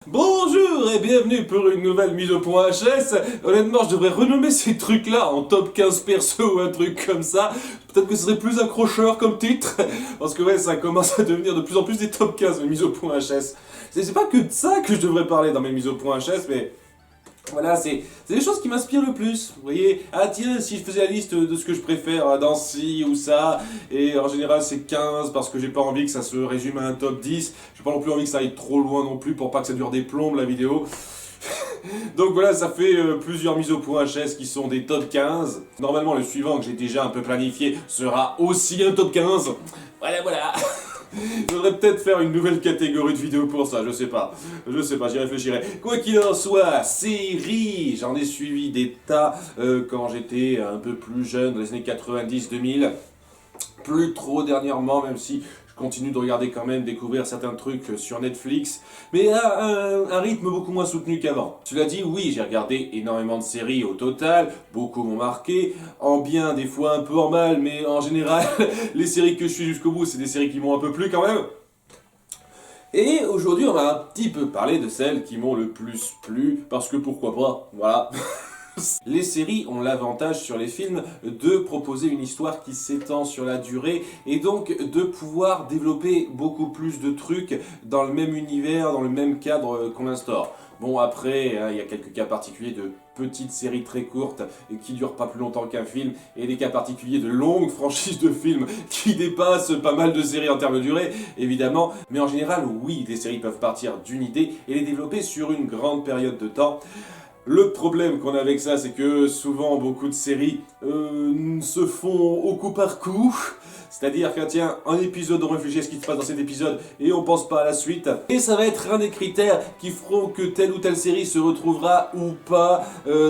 Bonjour et bienvenue pour une nouvelle mise au point HS. Honnêtement, je devrais renommer ces trucs-là en top 15 perso ou un truc comme ça. Peut-être que ce serait plus accrocheur comme titre. Parce que ouais, ça commence à devenir de plus en plus des top 15 mes mises au point HS. C'est pas que de ça que je devrais parler dans mes mises au point HS, mais voilà, c'est des choses qui m'inspirent le plus. Vous voyez, ah tiens, si je faisais la liste de ce que je préfère dans ci ou ça, et en général c'est 15 parce que j'ai pas envie que ça se résume à un top 10. J'ai pas non plus envie que ça aille trop loin non plus pour pas que ça dure des plombes la vidéo. Donc voilà, ça fait plusieurs mises au point HS qui sont des top 15. Normalement, le suivant que j'ai déjà un peu planifié sera aussi un top 15. Voilà. Je devrais peut-être faire une nouvelle catégorie de vidéos pour ça, je sais pas, j'y réfléchirai. Quoi qu'il en soit, séries, j'en ai suivi des tas quand j'étais un peu plus jeune, dans les années 90-2000. Plus trop dernièrement, même si je continue de regarder quand même, découvrir certains trucs sur Netflix, mais à un rythme beaucoup moins soutenu qu'avant. Cela dit, oui, j'ai regardé énormément de séries au total, beaucoup m'ont marqué, en bien, des fois un peu en mal, mais en général, les séries que je suis jusqu'au bout, c'est des séries qui m'ont un peu plu quand même. Et aujourd'hui, on va un petit peu parler de celles qui m'ont le plus plu, parce que pourquoi pas, voilà. Les séries ont l'avantage sur les films de proposer une histoire qui s'étend sur la durée et donc de pouvoir développer beaucoup plus de trucs dans le même univers, dans le même cadre qu'on instaure. Bon après, il y a quelques cas particuliers de petites séries très courtes qui durent pas plus longtemps qu'un film et des cas particuliers de longues franchises de films qui dépassent pas mal de séries en termes de durée, évidemment. Mais en général, oui, les séries peuvent partir d'une idée et les développer sur une grande période de temps. Le problème qu'on a avec ça, c'est que souvent beaucoup de séries se font au coup par coup. C'est-à-dire que tiens, un épisode, on réfléchit à ce qui se passe dans cet épisode et on pense pas à la suite. Et ça va être un des critères qui feront que telle ou telle série se retrouvera ou pas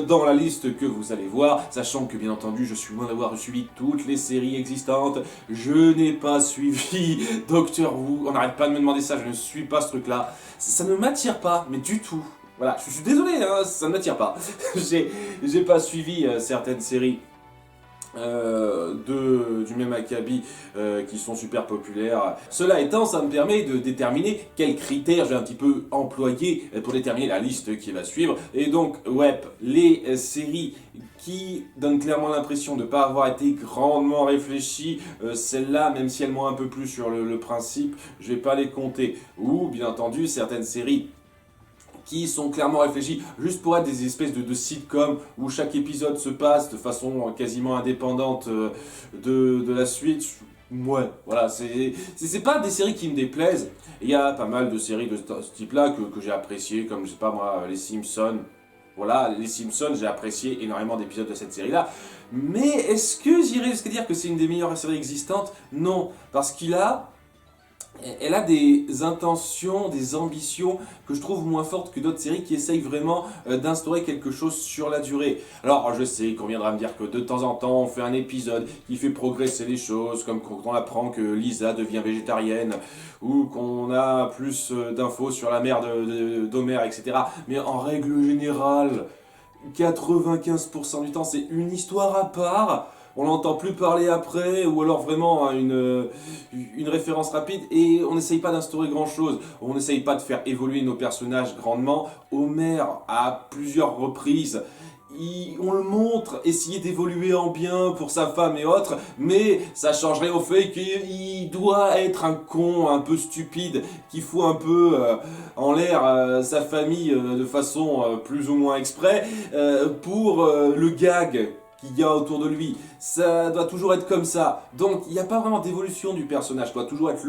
dans la liste que vous allez voir. Sachant que bien entendu, je suis loin d'avoir suivi toutes les séries existantes. Je n'ai pas suivi Doctor Who. On n'arrête pas de me demander ça, je ne suis pas ce truc-là. Ça ne m'attire pas, mais du tout. Voilà, je suis désolé, hein, ça ne m'attire pas. J'ai pas suivi certaines séries du même acabit qui sont super populaires. Cela étant, ça me permet de déterminer quels critères je vais un petit peu employer pour déterminer la liste qui va suivre. Et donc, ouais, les séries qui donnent clairement l'impression de ne pas avoir été grandement réfléchies, celles-là, même si elles m'ont un peu plu sur le principe, je vais pas les compter. Ou, bien entendu, certaines séries qui sont clairement réfléchis juste pour être des espèces de sitcoms où chaque épisode se passe de façon quasiment indépendante de la suite. Ouais, voilà, c'est pas des séries qui me déplaisent. Il y a pas mal de séries de ce type-là que j'ai appréciées, comme je sais pas moi, les Simpsons. Voilà, les Simpsons, j'ai apprécié énormément d'épisodes de cette série-là. Mais est-ce que j'irais jusqu'à dire que c'est une des meilleures séries existantes? Non, parce elle a des intentions, des ambitions que je trouve moins fortes que d'autres séries qui essayent vraiment d'instaurer quelque chose sur la durée. Alors je sais qu'on viendra me dire que de temps en temps on fait un épisode qui fait progresser les choses, comme quand on apprend que Lisa devient végétarienne, ou qu'on a plus d'infos sur la mère d'Homer, etc. Mais en règle générale, 95% du temps c'est une histoire à part. On n'entend plus parler après, ou alors vraiment hein, une référence rapide, et on n'essaye pas d'instaurer grand chose, on n'essaye pas de faire évoluer nos personnages grandement. Homer, à plusieurs reprises, on le montre, essayer d'évoluer en bien pour sa femme et autres, mais ça changerait au fait qu'il doit être un con, un peu stupide, qui fout un peu en l'air sa famille de façon plus ou moins exprès, pour le gag qu'il y a autour de lui. Ça doit toujours être comme ça. Donc il n'y a pas vraiment d'évolution du personnage, doit toujours être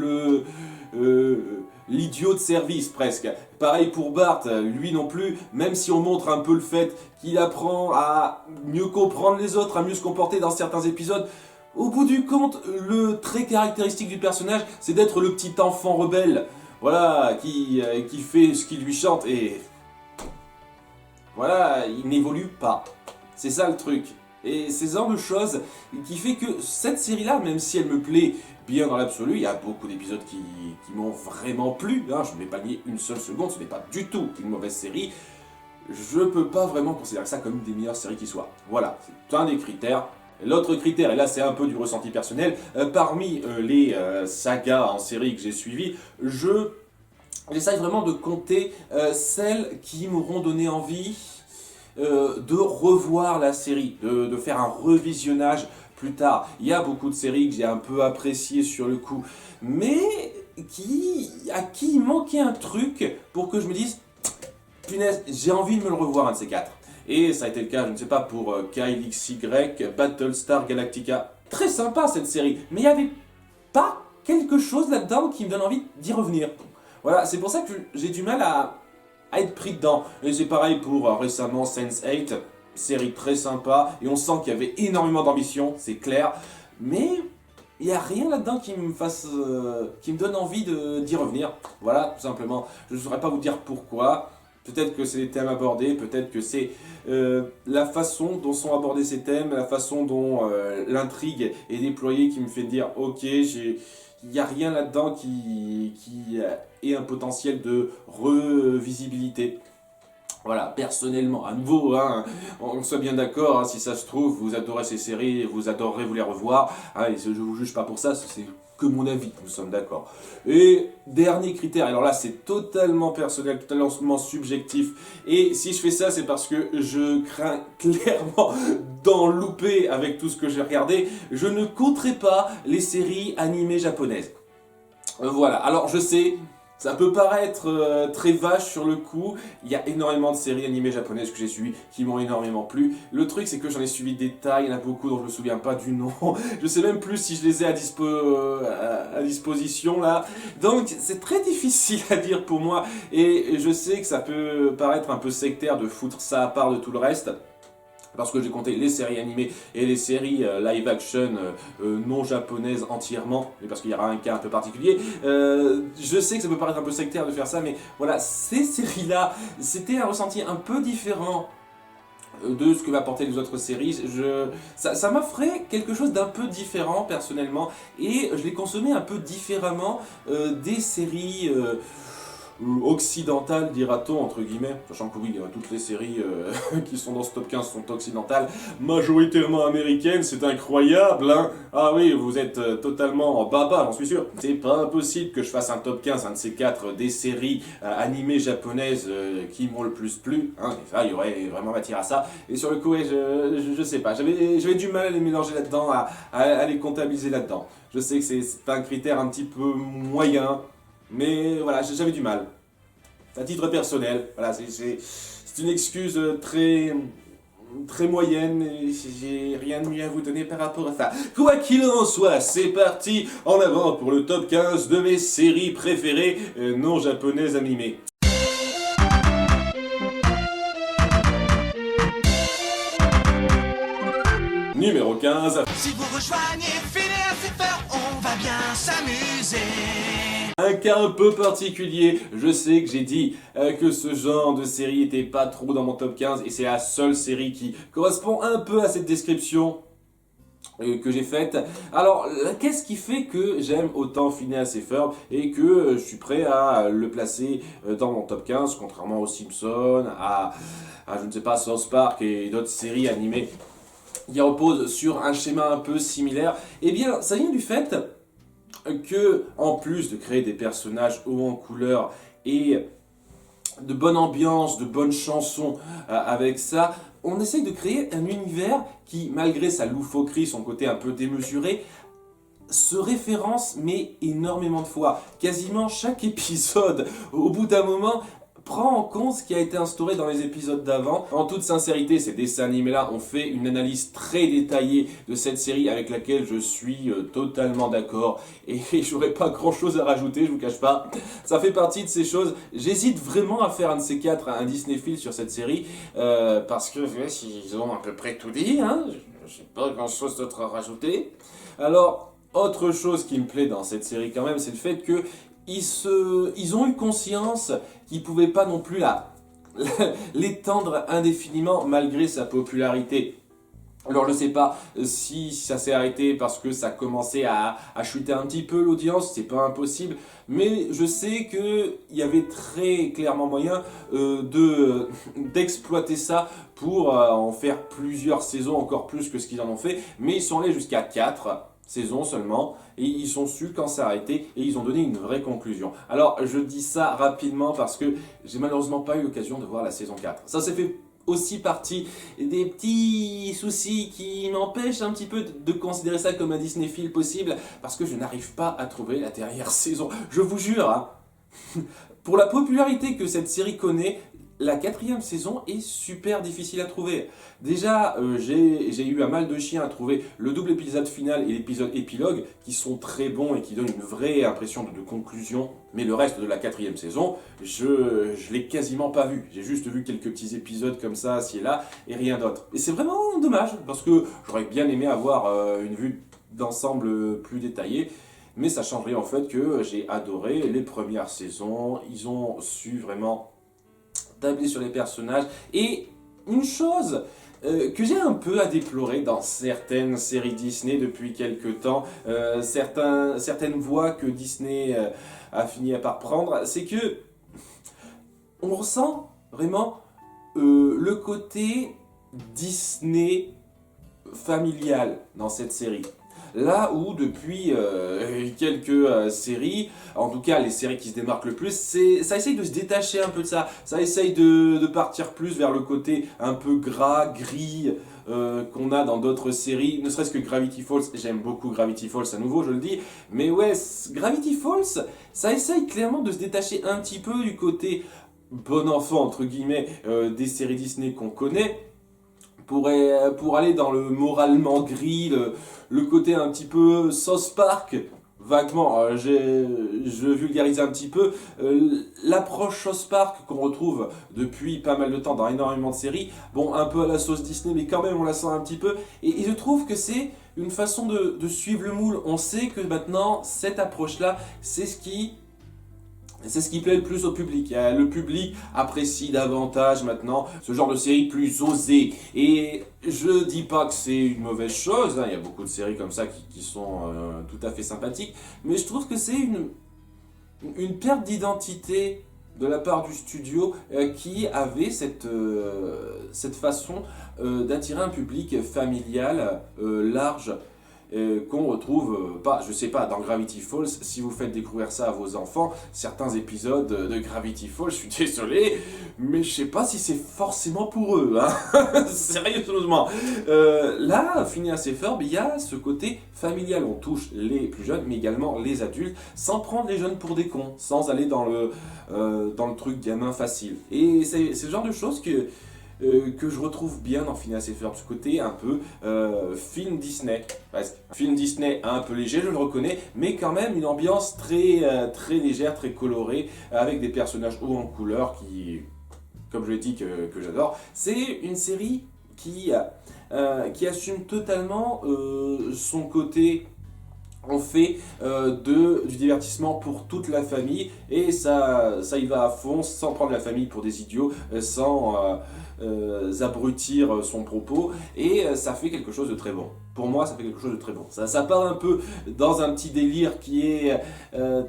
l'idiot de service presque. Pareil pour Bart, lui non plus, même si on montre un peu le fait qu'il apprend à mieux comprendre les autres, à mieux se comporter dans certains épisodes, au bout du compte, le trait caractéristique du personnage, c'est d'être le petit enfant rebelle, voilà, qui fait ce qu'il lui chante et voilà, il n'évolue pas. C'est ça le truc. Et c'est ce genre de choses qui fait que cette série-là, même si elle me plaît bien dans l'absolu, il y a beaucoup d'épisodes qui m'ont vraiment plu, hein, je ne vais pas nier une seule seconde, ce n'est pas du tout une mauvaise série, je peux pas vraiment considérer ça comme une des meilleures séries qui soit. Voilà, c'est un des critères. L'autre critère, et là c'est un peu du ressenti personnel, parmi les sagas en série que j'ai suivies, je J'essaye vraiment de compter celles qui m'auront donné envie de revoir la série, de faire un revisionnage plus tard. Il y a beaucoup de séries que j'ai un peu appréciées sur le coup, mais à qui il manquait un truc pour que je me dise, punaise, j'ai envie de me le revoir, un de ces quatre. Et ça a été le cas, je ne sais pas, pour Kyle XY, Battlestar Galactica. Très sympa cette série, mais il n'y avait pas quelque chose là-dedans qui me donne envie d'y revenir. Voilà, c'est pour ça que j'ai du mal à être pris dedans. Et c'est pareil pour récemment Sense8, série très sympa, et on sent qu'il y avait énormément d'ambition, c'est clair, mais il n'y a rien là-dedans qui me donne envie d'y revenir. Voilà, tout simplement. Je ne saurais pas vous dire pourquoi. Peut-être que c'est les thèmes abordés, peut-être que c'est la façon dont sont abordés ces thèmes, la façon dont l'intrigue est déployée qui me fait dire ok, il n'y a rien là-dedans qui ait un potentiel de revisibilité. Voilà, personnellement, à nouveau, hein, on soit bien d'accord, hein, si ça se trouve, vous adorez ces séries, vous adorerez vous les revoir, hein, et je vous juge pas pour ça, c'est que mon avis, nous sommes d'accord. Et dernier critère, alors là c'est totalement personnel, totalement subjectif, et si je fais ça c'est parce que je crains clairement d'en louper avec tout ce que j'ai regardé, je ne compterai pas les séries animées japonaises. Voilà, alors je sais, ça peut paraître très vache sur le coup, il y a énormément de séries animées japonaises que j'ai suivies qui m'ont énormément plu. Le truc c'est que j'en ai suivi des tas, il y en a beaucoup dont je me souviens pas du nom, je sais même plus si je les ai à disposition là. Donc c'est très difficile à dire pour moi et je sais que ça peut paraître un peu sectaire de foutre ça à part de tout le reste. Parce que j'ai compté les séries animées et les séries live action non japonaises entièrement, mais parce qu'il y aura un cas un peu particulier. Je sais que ça peut paraître un peu sectaire de faire ça, mais voilà, ces séries-là, c'était un ressenti un peu différent de ce que m'apportaient les autres séries. Ça m'offrait quelque chose d'un peu différent personnellement, et je les consommais un peu différemment des séries occidentale, dira-t-on, entre guillemets, sachant que oui, toutes les séries qui sont dans ce top 15 sont occidentales, majoritairement américaines, c'est incroyable, hein. Ah oui, vous êtes totalement en baba, j'en suis sûr. C'est pas impossible que je fasse un top 15, un de ces quatre, des séries animées japonaises qui m'ont le plus plu, hein, et ça, il y aurait vraiment matière à ça, et sur le coup, ouais, je sais pas, j'avais du mal à les mélanger là-dedans, à les comptabiliser là-dedans. Je sais que c'est un critère un petit peu moyen, mais voilà, j'avais du mal. À titre personnel, voilà, c'est une excuse très moyenne et j'ai rien de mieux à vous donner par rapport à ça. Quoi qu'il en soit, c'est parti, en avant pour le top 15 de mes séries préférées non japonaises animées. Numéro 15. Si vous rejoignez Phineas et Ferb, on va bien s'amuser. Un cas un peu particulier, je sais que j'ai dit que ce genre de série n'était pas trop dans mon top 15 et c'est la seule série qui correspond un peu à cette description que j'ai faite. Alors, qu'est-ce qui fait que j'aime autant Phineas et Ferb et que je suis prêt à le placer dans mon top 15, contrairement aux Simpsons, à je ne sais pas, South Park et d'autres séries animées qui reposent sur un schéma un peu similaire? Eh bien, ça vient du fait que, en plus de créer des personnages hauts en couleur et de bonne ambiance, de bonnes chansons avec ça, on essaye de créer un univers qui, malgré sa loufoquerie, son côté un peu démesuré, se référence mais énormément de fois. Quasiment chaque épisode, au bout d'un moment, prend en compte ce qui a été instauré dans les épisodes d'avant. En toute sincérité, ces dessins animés-là ont fait une analyse très détaillée de cette série avec laquelle je suis totalement d'accord. Et j'aurais pas grand-chose à rajouter, je vous cache pas. Ça fait partie de ces choses. J'hésite vraiment à faire un de ces quatre, un Disney-Film sur cette série, parce que ils ont à peu près tout dit, hein. J'ai pas grand-chose d'autre à rajouter. Alors, autre chose qui me plaît dans cette série quand même, c'est le fait que ils ont eu conscience qu'ils ne pouvaient pas non plus l'étendre indéfiniment malgré sa popularité. Alors je ne sais pas si ça s'est arrêté parce que ça commençait à chuter un petit peu l'audience, c'est pas impossible, mais je sais qu'il y avait très clairement moyen d'exploiter ça pour en faire plusieurs saisons, encore plus que ce qu'ils en ont fait, mais ils sont allés jusqu'à 4. saisons seulement, et ils ont su quand s'arrêter, et ils ont donné une vraie conclusion. Alors, je dis ça rapidement parce que j'ai malheureusement pas eu l'occasion de voir la saison 4. Ça s'est fait aussi partie des petits soucis qui m'empêchent un petit peu de considérer ça comme un Disney film possible, parce que je n'arrive pas à trouver la dernière saison. Je vous jure, hein, pour la popularité que cette série connaît, la 4e saison est super difficile à trouver. Déjà, j'ai eu un mal de chien à trouver le double épisode final et l'épisode épilogue, qui sont très bons et qui donnent une vraie impression de conclusion. Mais le reste de la 4e saison, je l'ai quasiment pas vu. J'ai juste vu quelques petits épisodes comme ça, ci et là, et rien d'autre. Et c'est vraiment dommage, parce que j'aurais bien aimé avoir une vue d'ensemble plus détaillée. Mais ça change rien en fait que j'ai adoré les premières saisons. Ils ont su vraiment tabler sur les personnages. Et une chose que j'ai un peu à déplorer dans certaines séries Disney depuis quelques temps, certaines voies que Disney a fini par prendre, c'est que on ressent vraiment le côté Disney familial dans cette série. Là où depuis quelques séries, en tout cas les séries qui se démarquent le plus, ça essaye de se détacher un peu de ça. Ça essaye de partir plus vers le côté un peu gras, gris qu'on a dans d'autres séries. Ne serait-ce que Gravity Falls, j'aime beaucoup Gravity Falls à nouveau, je le dis. Mais ouais, Gravity Falls, ça essaye clairement de se détacher un petit peu du côté bon enfant, entre guillemets, des séries Disney qu'on connaît. Pour aller dans le moralement gris, le côté un petit peu South Park, vaguement, je vulgarise un petit peu, l'approche South Park qu'on retrouve depuis pas mal de temps dans énormément de séries, bon, un peu à la sauce Disney, mais quand même on la sent un petit peu, et je trouve que c'est une façon de suivre le moule. On sait que maintenant, cette approche-là, c'est ce qui plaît le plus au public. Le public apprécie davantage maintenant ce genre de série plus osée. Et je dis pas que c'est une mauvaise chose, hein. Il y a beaucoup de séries comme ça qui sont tout à fait sympathiques, mais je trouve que c'est une perte d'identité de la part du studio qui avait cette façon d'attirer un public familial, large, qu'on retrouve pas, je sais pas, dans Gravity Falls. Si vous faites découvrir ça à vos enfants, certains épisodes de Gravity Falls, je suis désolé, mais je sais pas si c'est forcément pour eux, hein. Sérieusement. Là, Phineas et Ferb, il y a ce côté familial. On touche les plus jeunes, mais également les adultes, sans prendre les jeunes pour des cons, sans aller dans le truc gamin facile. Et c'est le genre de choses que je retrouve bien dans Phineas et Ferb, ce côté un peu film Disney. Film Disney un peu léger, je le reconnais, mais quand même une ambiance très légère, très colorée, avec des personnages hauts en couleur qui, comme je l'ai dit, que j'adore. C'est une série qui assume totalement son côté. On fait du divertissement pour toute la famille, et ça y va à fond, sans prendre la famille pour des idiots, sans abrutir son propos, et ça fait quelque chose de très bon. Pour moi, ça fait quelque chose de très bon. Ça part un peu dans un petit délire qui est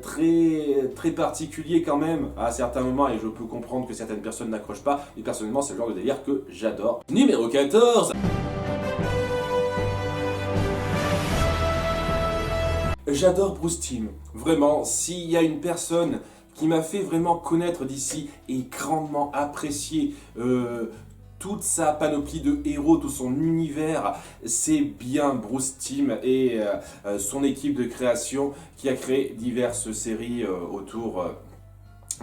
très particulier quand même à certains moments, et je peux comprendre que certaines personnes n'accrochent pas, mais personnellement, c'est le genre de délire que j'adore. Numéro 14. J'adore Bruce Timm. Vraiment, s'il y a une personne qui m'a fait vraiment connaître d'ici et grandement apprécier toute sa panoplie de héros, tout son univers, c'est bien Bruce Timm et son équipe de création qui a créé diverses séries autour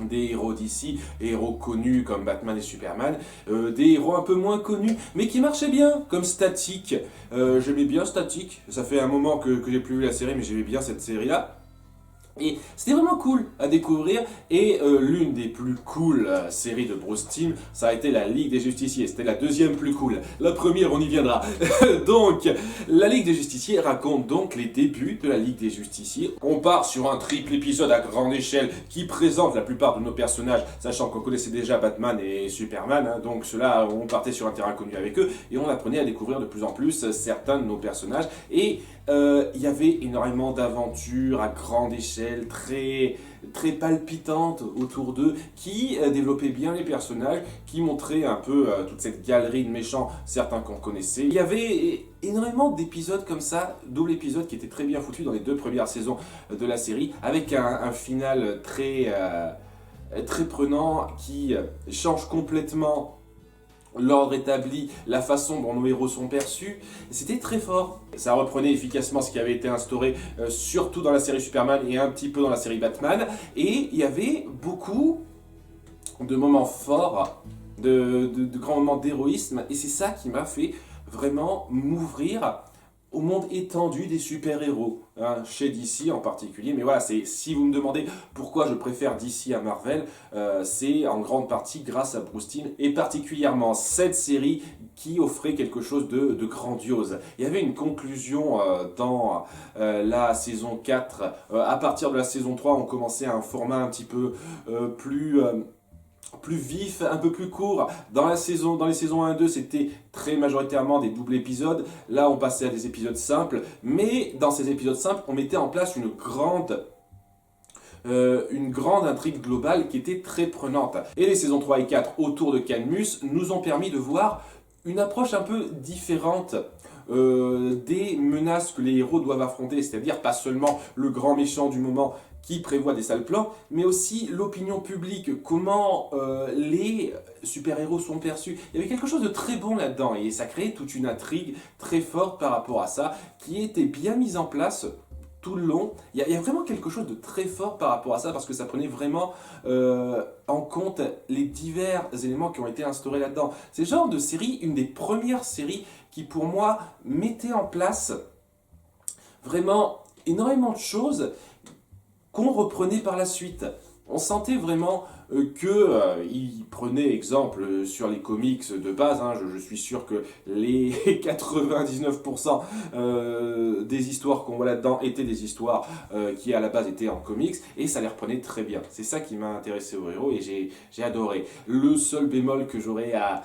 des héros d'ici, héros connus comme Batman et Superman, des héros un peu moins connus, mais qui marchaient bien, comme Static. J'aimais bien Static, ça fait un moment que j'ai plus vu la série, mais j'aimais bien cette série-là. Et c'était vraiment cool à découvrir, et l'une des plus cool séries de Bruce Timm, ça a été la Ligue des Justiciers. C'était la deuxième plus cool. La première, on y viendra. Donc, la Ligue des Justiciers raconte donc les débuts de la Ligue des Justiciers. On part sur un triple épisode à grande échelle qui présente la plupart de nos personnages, sachant qu'on connaissait déjà Batman et Superman, hein, donc cela, on partait sur un terrain connu avec eux, et on apprenait à découvrir de plus en plus certains de nos personnages. Et Il y avait énormément d'aventures à grande échelle, très palpitantes autour d'eux, qui développaient bien les personnages, qui montraient un peu toute cette galerie de méchants, certains qu'on connaissait. Il y avait énormément d'épisodes comme ça, double épisode qui était très bien foutu dans les 2 premières saisons de la série, avec un final très prenant qui change complètement l'ordre établi, la façon dont nos héros sont perçus. C'était très fort. Ça reprenait efficacement ce qui avait été instauré, surtout dans la série Superman et un petit peu dans la série Batman. Et il y avait beaucoup de moments forts, de grands moments d'héroïsme. Et c'est ça qui m'a fait vraiment m'ouvrir au monde étendu des super-héros, hein, chez DC en particulier. Mais voilà, si vous me demandez pourquoi je préfère DC à Marvel, c'est en grande partie grâce à Bruce Timm, et particulièrement cette série qui offrait quelque chose de grandiose. Il y avait une conclusion dans la saison 4. À partir de la saison 3, on commençait à un format un petit peu plus vif, un peu plus court. Dans les saisons 1 et 2, c'était très majoritairement des doubles épisodes. Là, on passait à des épisodes simples. Mais dans ces épisodes simples, on mettait en place une grande intrigue globale qui était très prenante. Et les saisons 3 et 4, autour de Cadmus, nous ont permis de voir une approche un peu différente des menaces que les héros doivent affronter. C'est-à-dire pas seulement le grand méchant du moment qui prévoit des sales plans, mais aussi l'opinion publique, comment les super-héros sont perçus. Il y avait quelque chose de très bon là-dedans, et ça créait toute une intrigue très forte par rapport à ça, qui était bien mise en place tout le long. Il y a vraiment quelque chose de très fort par rapport à ça, parce que ça prenait vraiment en compte les divers éléments qui ont été instaurés là-dedans. C'est le genre de série, une des premières séries qui pour moi mettait en place vraiment énormément de choses qu'on reprenait par la suite. On sentait vraiment qu'il prenait exemple sur les comics de base. Hein. Je suis sûr que les 99% des histoires qu'on voit là-dedans étaient des histoires qui à la base étaient en comics, et ça les reprenait très bien. C'est ça qui m'a intéressé aux héros, et j'ai adoré. Le seul bémol que j'aurais à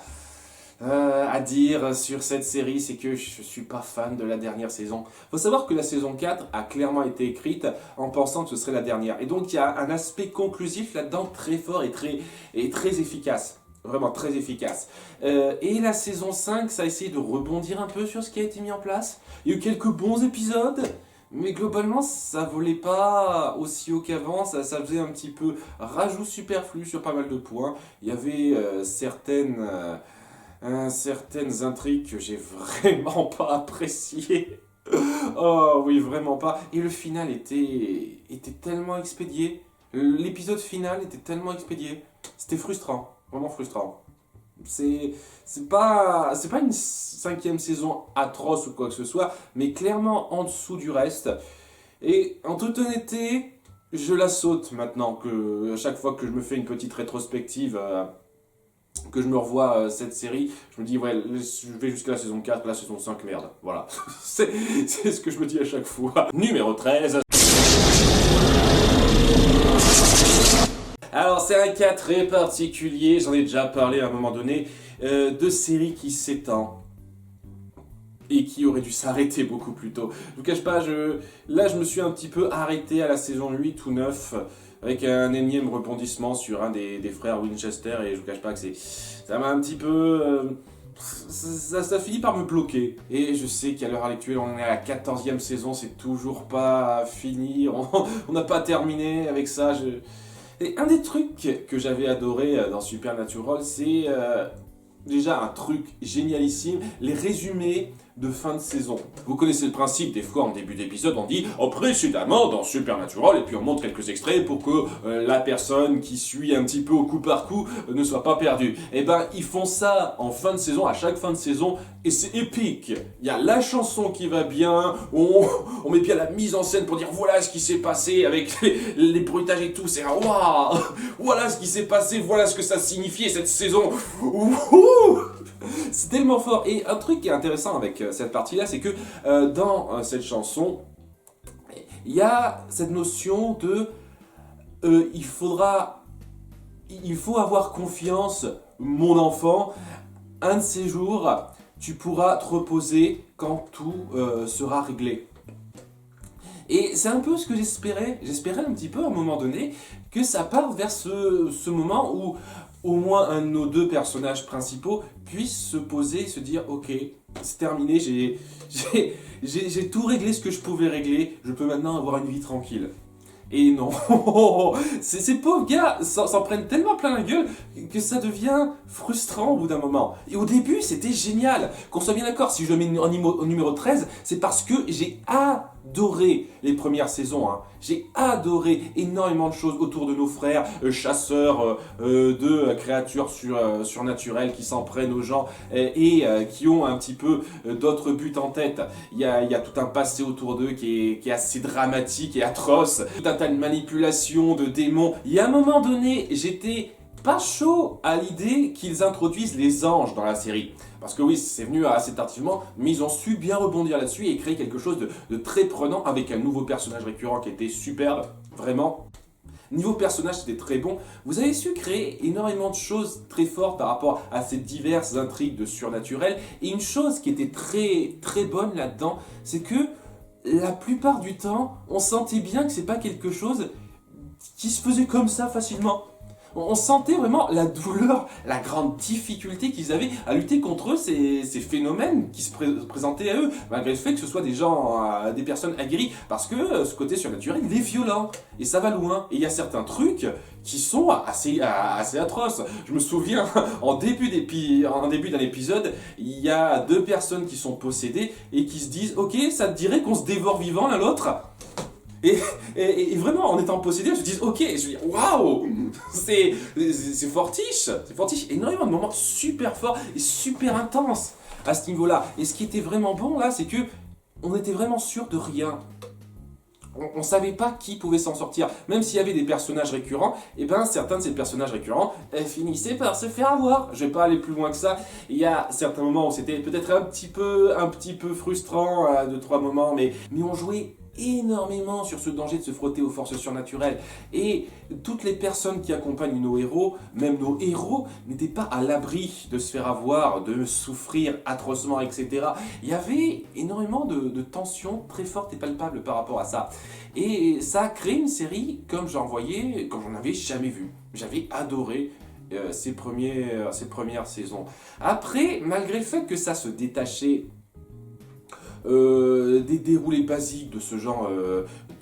dire sur cette série, c'est que je suis pas fan de la dernière saison. Faut savoir que la saison 4 a clairement été écrite en pensant que ce serait la dernière. Et donc il y a un aspect conclusif là-dedans très fort et très efficace. Vraiment très efficace. Et la saison 5, ça a essayé de rebondir un peu sur ce qui a été mis en place. Il y a eu quelques bons épisodes, mais globalement, ça volait pas aussi haut qu'avant. Ça faisait un petit peu rajout superflu sur pas mal de points. Il y avait certaines intrigues que j'ai vraiment pas appréciées. Oh oui, vraiment pas. Et le final était tellement expédié. L'épisode final était tellement expédié. C'était frustrant, vraiment frustrant. C'est pas une 5e saison atroce ou quoi que ce soit, mais clairement en dessous du reste. Et en toute honnêteté, je la saute maintenant, à chaque fois que je me fais une petite rétrospective, que je me revois cette série, je me dis ouais, je vais jusqu'à la saison 4, la saison 5, merde. Voilà, c'est ce que je me dis à chaque fois. Numéro 13. Alors c'est un cas très particulier, j'en ai déjà parlé à un moment donné, de série qui s'étend et qui aurait dû s'arrêter beaucoup plus tôt. Je vous cache pas, là je me suis un petit peu arrêté à la saison 8 ou 9, avec un énième rebondissement sur un des frères Winchester, et je vous cache pas que ça m'a un petit peu... ça finit par me bloquer. Et je sais qu'à l'heure actuelle, on est à la 14e saison, c'est toujours pas fini, on n'a pas terminé avec ça. Et un des trucs que j'avais adoré dans Supernatural, c'est déjà un truc génialissime, les résumés de fin de saison. Vous connaissez le principe, des fois en début d'épisode on dit « précédemment dans Supernatural » et puis on montre quelques extraits pour que la personne qui suit un petit peu au coup par coup ne soit pas perdue. Et ben ils font ça en fin de saison, à chaque fin de saison, et c'est épique. Il y a la chanson qui va bien, on met bien la mise en scène pour dire voilà ce qui s'est passé avec les bruitages et tout, c'est waouh, voilà ce qui s'est passé, voilà ce que ça signifiait cette saison. C'est tellement fort. Et un truc qui est intéressant avec cette partie-là, c'est que dans cette chanson, il y a cette notion de il faut avoir confiance, mon enfant, un de ces jours, tu pourras te reposer quand tout sera réglé. Et c'est un peu ce que j'espérais un petit peu à un moment donné, que ça parte vers ce moment où au moins un de nos deux personnages principaux puisse se poser et se dire ok, c'est terminé, j'ai tout réglé ce que je pouvais régler, je peux maintenant avoir une vie tranquille. Et non, ces pauvres gars s'en prennent tellement plein la gueule que ça devient frustrant au bout d'un moment. Et au début, c'était génial. Qu'on soit bien d'accord, si je le mets au numéro 13, c'est parce que j'ai adoré les premières saisons. Hein. J'ai adoré énormément de choses autour de nos frères, chasseurs de créatures surnaturelles qui s'en prennent aux gens et qui ont un petit peu d'autres buts en tête. Il y a tout un passé autour d'eux qui est assez dramatique et atroce. Tout un tas de manipulations, de démons. Il y a un moment donné, j'étais pas chaud à l'idée qu'ils introduisent les anges dans la série. Parce que oui, c'est venu assez tardivement, mais ils ont su bien rebondir là-dessus et créer quelque chose de très prenant avec un nouveau personnage récurrent qui était superbe, vraiment. Niveau personnage, c'était très bon. Vous avez su créer énormément de choses très fortes par rapport à ces diverses intrigues de surnaturel. Et une chose qui était très très bonne là-dedans, c'est que la plupart du temps, on sentait bien que c'est pas quelque chose qui se faisait comme ça facilement. On sentait vraiment la douleur, la grande difficulté qu'ils avaient à lutter contre eux, ces phénomènes qui se présentaient à eux, malgré le fait que ce soit des gens, des personnes aguerries, parce que ce côté surnaturel, il est violent, et ça va loin. Et il y a certains trucs qui sont assez atroces. Je me souviens, en début d'un épisode, il y a deux personnes qui sont possédées et qui se disent « Ok, ça te dirait qu'on se dévore vivant l'un l'autre ?» Et vraiment, en étant possédé, je me dis, ok, je me dis, waouh, c'est fortiche, énormément de moments super forts et super intenses à ce niveau-là. Et ce qui était vraiment bon là, c'est que on était vraiment sûr de rien. On savait pas qui pouvait s'en sortir. Même s'il y avait des personnages récurrents, et ben certains de ces personnages récurrents finissaient par se faire avoir. Je vais pas aller plus loin que ça. Il y a certains moments où c'était peut-être un petit peu frustrant, 2-3 moments, mais on jouait énormément sur ce danger de se frotter aux forces surnaturelles. Et toutes les personnes qui accompagnent nos héros, même nos héros, n'étaient pas à l'abri de se faire avoir, de souffrir atrocement, etc. Il y avait énormément de tensions très fortes et palpables par rapport à ça. Et ça a créé une série comme j'en avais jamais vu. J'avais adoré ces premières saisons. Après, malgré le fait que ça se détachait des déroulés basiques de ce genre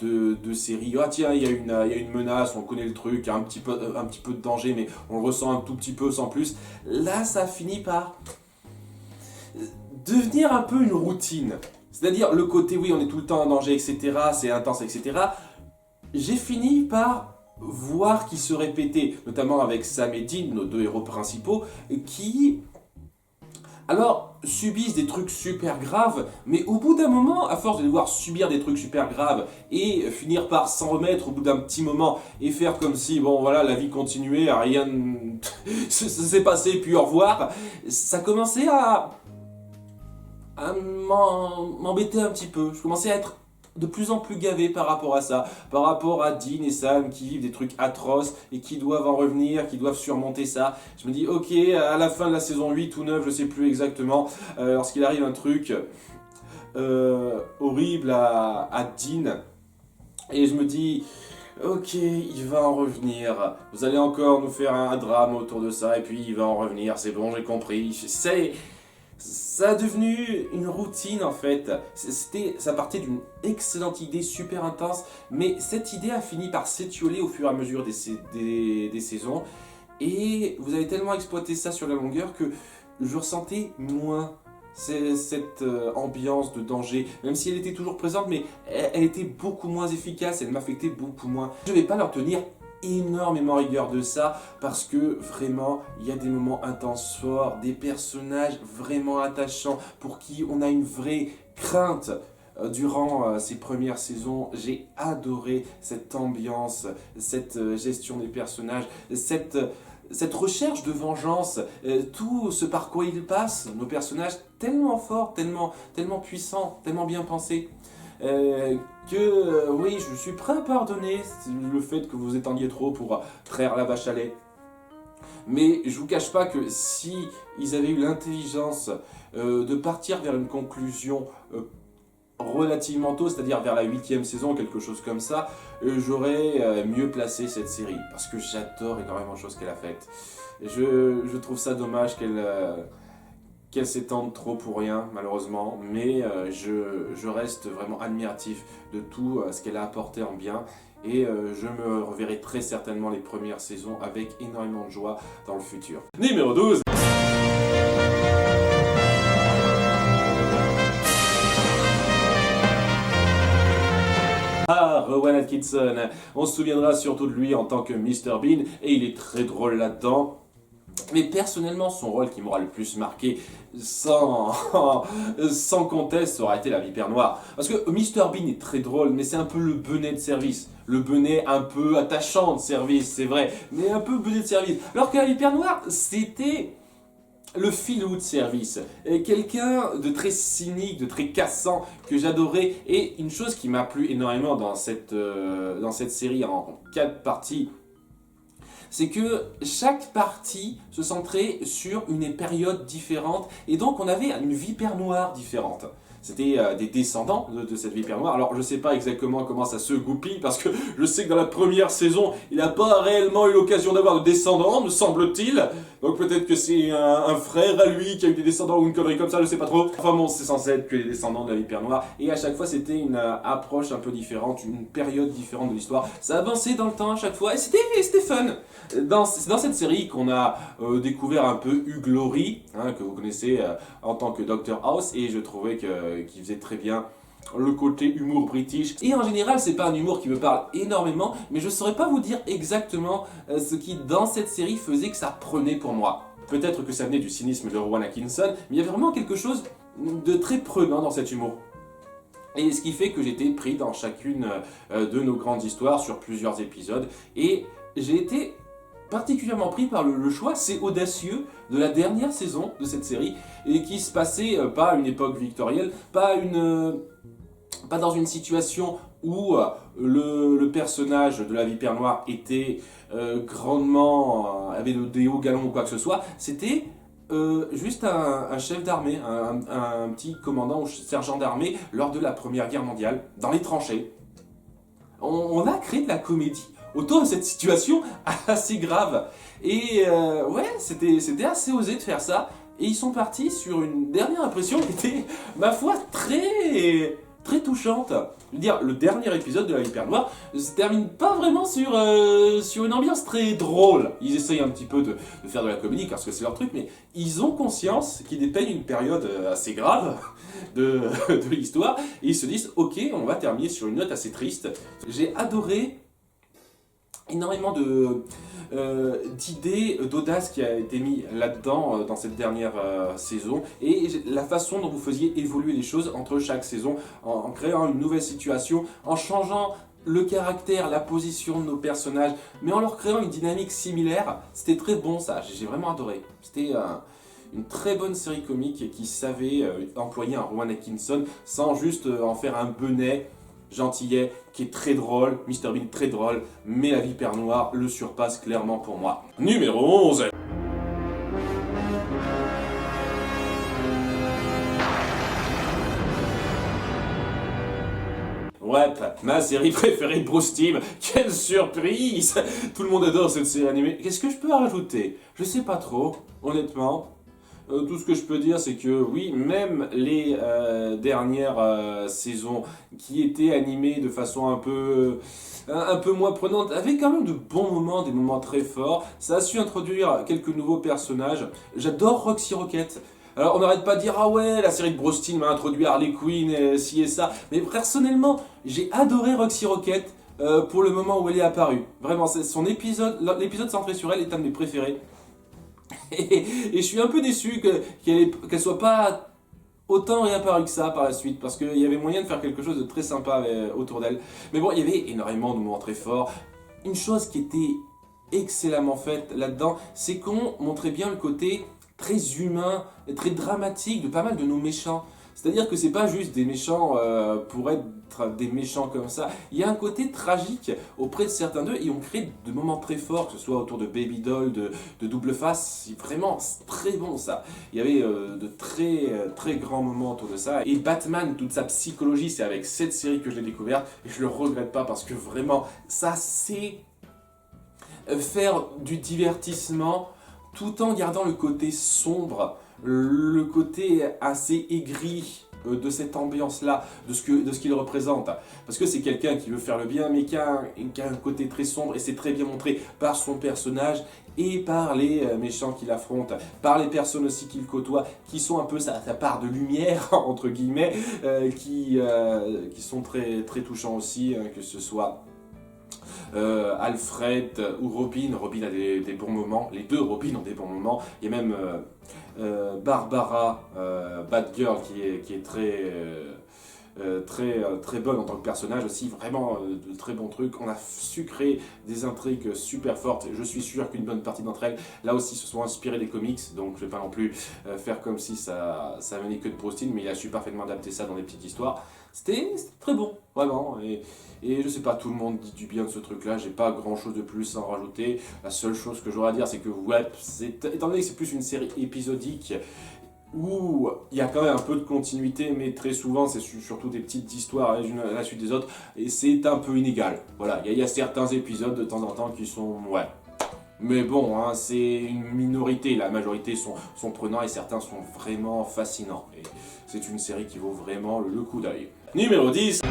de série. Ah tiens, il y a une menace, on connaît le truc, il y a un petit peu de danger, mais on le ressent un tout petit peu sans plus. Là, ça finit par devenir un peu une routine. C'est-à-dire le côté, oui, on est tout le temps en danger, etc., c'est intense, etc. J'ai fini par voir qu'il se répétait, notamment avec Sam et Dean, nos deux héros principaux, qui... alors, subissent des trucs super graves, mais au bout d'un moment, à force de devoir subir des trucs super graves et finir par s'en remettre au bout d'un petit moment et faire comme si, bon voilà, la vie continuait, rien s'est passé, puis au revoir, ça commençait à m'embêter un petit peu. Je commençais à être de plus en plus gavé par rapport à ça, par rapport à Dean et Sam qui vivent des trucs atroces et qui doivent en revenir, qui doivent surmonter ça. Je me dis ok, à la fin de la saison 8 ou 9, je sais plus exactement, lorsqu'il arrive un truc horrible à Dean, et je me dis ok, il va en revenir, vous allez encore nous faire un drame autour de ça, et puis il va en revenir, c'est bon, j'ai compris, ça a devenu une routine en fait. Ça partait d'une excellente idée super intense, mais cette idée a fini par s'étioler au fur et à mesure des saisons. Et vous avez tellement exploité ça sur la longueur que je ressentais moins cette ambiance de danger, même si elle était toujours présente, mais elle était beaucoup moins efficace, elle m'affectait beaucoup moins. Je ne vais pas leur tenir énormément rigueur de ça parce que vraiment il y a des moments intenses forts, des personnages vraiment attachants pour qui on a une vraie crainte. Durant ces premières saisons, j'ai adoré cette ambiance, cette gestion des personnages, cette recherche de vengeance, tout ce par quoi ils passent, nos personnages tellement forts, tellement puissants, tellement bien pensés. Oui, je suis prêt à pardonner le fait que vous étendiez trop pour traire la vache à lait. Mais je vous cache pas que si ils avaient eu l'intelligence de partir vers une conclusion relativement tôt, c'est-à-dire vers la 8e saison, quelque chose comme ça, j'aurais mieux placé cette série, parce que j'adore énormément de choses qu'elle a faites. Je trouve ça dommage qu'elle s'étende trop pour rien, malheureusement, mais je reste vraiment admiratif de tout ce qu'elle a apporté en bien, et je me reverrai très certainement les premières saisons avec énormément de joie dans le futur. Numéro 12. Rowan Atkinson, on se souviendra surtout de lui en tant que Mr Bean, et il est très drôle là-dedans. Mais personnellement, son rôle qui m'aura le plus marqué, sans conteste, ça aura été la Vipère Noire. Parce que Mr Bean est très drôle, mais c'est un peu le benet de service. Le benet un peu attachant de service, c'est vrai, mais un peu benet de service. Alors que la Vipère Noire, c'était le filou de service, quelqu'un de très cynique, de très cassant, que j'adorais. Et une chose qui m'a plu énormément dans cette série en 4 parties, c'est que chaque partie se centrait sur une période différente, et donc on avait une Vipère Noire différente. C'était des descendants de cette Vipère Noire. Alors je sais pas exactement comment ça se goupille, parce que je sais que dans la première saison, il n'a pas réellement eu l'occasion d'avoir de descendants, me semble-t-il. Donc peut-être que c'est un frère à lui qui a eu des descendants ou une connerie comme ça, je sais pas trop. Enfin bon, c'est censé être que les descendants de la Vipère Noire. Et à chaque fois, c'était une approche un peu différente, une période différente de l'histoire. Ça avançait dans le temps à chaque fois, et c'était fun. C'est dans cette série qu'on a découvert un peu Hugh Laurie, que vous connaissez en tant que Dr House, et je trouvais qu'il faisait très bien le côté humour british. Et en général, c'est pas un humour qui me parle énormément, mais je saurais pas vous dire exactement ce qui, dans cette série, faisait que ça prenait pour moi. Peut-être que ça venait du cynisme de Rowan Atkinson, mais il y avait vraiment quelque chose de très prenant dans cet humour. Et ce qui fait que j'étais pris dans chacune de nos grandes histoires sur plusieurs épisodes, et j'ai été particulièrement pris par le choix, c'est audacieux, de la dernière saison de cette série, et qui se passait pas à une époque victorienne, pas dans une situation où le personnage de la Vipère Noire était grandement, avait des hauts galons ou quoi que ce soit. C'était juste un chef d'armée, un petit commandant ou sergent d'armée lors de la Première Guerre mondiale, dans les tranchées. On a créé de la comédie autour de cette situation assez grave. Et ouais, c'était assez osé de faire ça. Et ils sont partis sur une dernière impression qui était, ma foi, très touchante. Je veux dire, le dernier épisode de la Vipère Noire se termine pas vraiment sur une ambiance très drôle. Ils essayent un petit peu de faire de la comédie parce que c'est leur truc, mais ils ont conscience qu'ils dépeignent une période assez grave de l'histoire, et ils se disent, ok, on va terminer sur une note assez triste. J'ai adoré énormément d'idées, d'audace qui a été mis là-dedans dans cette dernière saison, et la façon dont vous faisiez évoluer les choses entre chaque saison, en créant une nouvelle situation, en changeant le caractère, la position de nos personnages, mais en leur créant une dynamique similaire. C'était très bon ça, j'ai vraiment adoré. C'était une très bonne série comique qui savait employer un Rowan Atkinson sans juste en faire un benet gentillet qui est très drôle, Mr Bean très drôle, mais la Vipère Noire le surpasse clairement pour moi. Numéro 11. Ouais, ma série préférée de Bruce Timm. Quelle surprise! Tout le monde adore cette série animée. Qu'est-ce que je peux rajouter? Je sais pas trop, honnêtement. Tout ce que je peux dire, c'est que oui, même les dernières saisons qui étaient animées de façon un peu moins prenante, avaient quand même de bons moments, des moments très forts. Ça a su introduire quelques nouveaux personnages. J'adore Roxy Rocket. Alors on n'arrête pas de dire, ah ouais, la série de Bruce Timm a introduit Harley Quinn, ci et ça. Mais personnellement, j'ai adoré Roxy Rocket pour le moment où elle est apparue. Vraiment, l'épisode centré sur elle est un de mes préférés. Et je suis un peu déçu qu'elle soit pas autant réapparue que ça par la suite, parce qu'il y avait moyen de faire quelque chose de très sympa autour d'elle. Mais bon, il y avait énormément de moments très forts. Une chose qui était excellemment faite là-dedans, c'est qu'on montrait bien le côté très humain et très dramatique de pas mal de nos méchants. C'est-à-dire que c'est pas juste des méchants pour être des méchants comme ça. Il y a un côté tragique auprès de certains d'eux et on crée de moments très forts, que ce soit autour de Baby Doll, de Double Face. C'est vraiment très bon ça. Il y avait de très grands moments autour de ça. Et Batman, toute sa psychologie, c'est avec cette série que je l'ai découverte et je le regrette pas parce que vraiment, ça c'est faire du divertissement tout en gardant le côté sombre, le côté assez aigri de cette ambiance-là, de ce qu'il représente. Parce que c'est quelqu'un qui veut faire le bien, mais qui a un côté très sombre, et c'est très bien montré par son personnage et par les méchants qu'il affronte, par les personnes aussi qu'il côtoie, qui sont un peu sa part de lumière, entre guillemets, qui sont très touchants aussi, que ce soit Alfred ou Robin. Robin a des bons moments, les deux Robin ont des bons moments. Il y a même Barbara, Batgirl, qui est très bonne en tant que personnage aussi, vraiment de très bons trucs. On a su créer des intrigues super fortes. Je suis sûr qu'une bonne partie d'entre elles, là aussi, se sont inspirées des comics, donc je vais pas non plus faire comme si ça venait que de Bruce Timm, mais il a su parfaitement adapter ça dans des petites histoires. C'était très bon, vraiment, et je sais pas, tout le monde dit du bien de ce truc-là, j'ai pas grand-chose de plus à en rajouter. La seule chose que j'aurais à dire, c'est que, ouais, étant donné que c'est plus une série épisodique, où il y a quand même un peu de continuité, mais très souvent, c'est surtout des petites histoires les unes à la suite des autres, et c'est un peu inégal. Voilà, il y a certains épisodes de temps en temps qui sont, ouais. Mais bon, hein, c'est une minorité, la majorité sont prenants et certains sont vraiment fascinants. Et c'est une série qui vaut vraiment le coup d'œil. Numéro 10.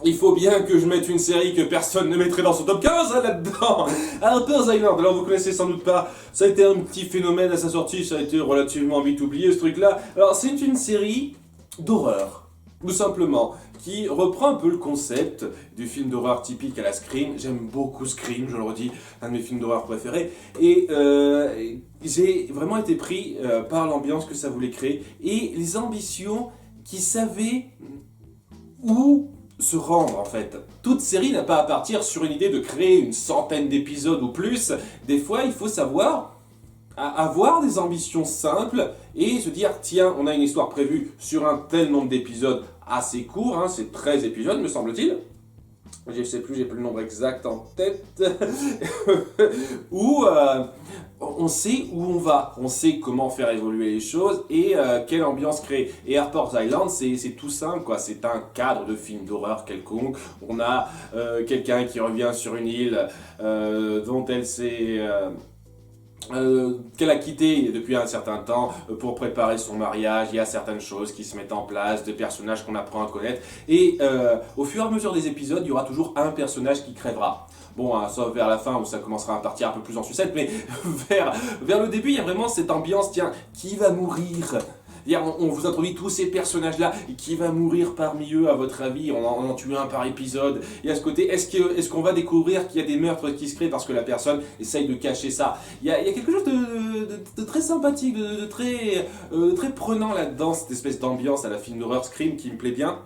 Il faut bien que je mette une série que personne ne mettrait dans son top 15 là-dedans. Harper's Island, alors vous connaissez sans doute pas, ça a été un petit phénomène à sa sortie, ça a été relativement vite oublié ce truc-là. Alors c'est une série d'horreur, tout simplement, qui reprend un peu le concept du film d'horreur typique à la Scream. J'aime beaucoup Scream, je le redis, un de mes films d'horreur préférés. Et j'ai vraiment été pris par l'ambiance que ça voulait créer et les ambitions qui savaient où se rendre en fait. Toute série n'a pas à partir sur une idée de créer une centaine d'épisodes ou plus. Des fois, il faut savoir avoir des ambitions simples et se dire tiens, on a une histoire prévue sur un tel nombre d'épisodes assez court, hein, c'est 13 épisodes me semble-t-il. Je sais plus, j'ai plus le nombre exact en tête. Où on sait où on va, on sait comment faire évoluer les choses et quelle ambiance créer. Et Harper's Island, c'est tout simple, quoi. C'est un cadre de film d'horreur quelconque. On a quelqu'un qui revient sur une île dont elle s'est... qu'elle a quitté depuis un certain temps pour préparer son mariage. Il y a certaines choses qui se mettent en place, des personnages qu'on apprend à connaître et au fur et à mesure des épisodes, il y aura toujours un personnage qui crèvera. Bon, hein, sauf vers la fin où ça commencera à partir un peu plus en sucette, mais vers le début, il y a vraiment cette ambiance, tiens, qui va mourir ? On vous introduit tous ces personnages-là, qui va mourir parmi eux à votre avis? On en tue un par épisode. Et à ce côté, est-ce qu'on va découvrir qu'il y a des meurtres qui se créent parce que la personne essaye de cacher ça? Il y a quelque chose de très sympathique, de très prenant là-dedans, cette espèce d'ambiance à la film d'horreur Scream qui me plaît bien.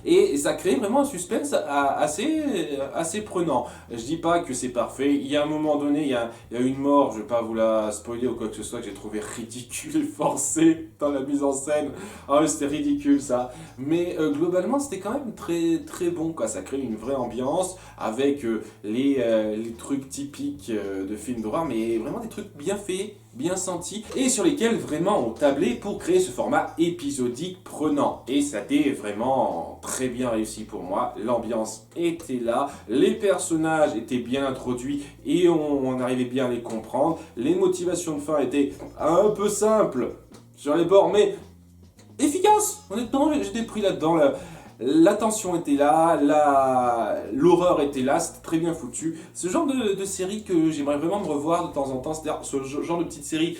Et ça crée vraiment un suspense assez prenant. Je dis pas que c'est parfait, il y a un moment donné, il y a une mort, je vais pas vous la spoiler ou quoi que ce soit, que j'ai trouvé ridicule et forcé dans la mise en scène. Ah, c'était ridicule ça. Mais globalement, c'était quand même très bon, quoi. Ça crée une vraie ambiance avec les trucs typiques de films d'horreur, mais vraiment des trucs bien faits, bien sentis et sur lesquels vraiment on tablait pour créer ce format épisodique prenant. Et ça a été vraiment très bien réussi pour moi. L'ambiance était là, les personnages étaient bien introduits et on arrivait bien à les comprendre. Les motivations de fin étaient un peu simples sur les bords, mais efficaces. Honnêtement, j'étais pris là-dedans. La tension était là, l'horreur était là, c'était très bien foutu. Ce genre de série que j'aimerais vraiment me revoir de temps en temps, c'est-à-dire ce genre de petite série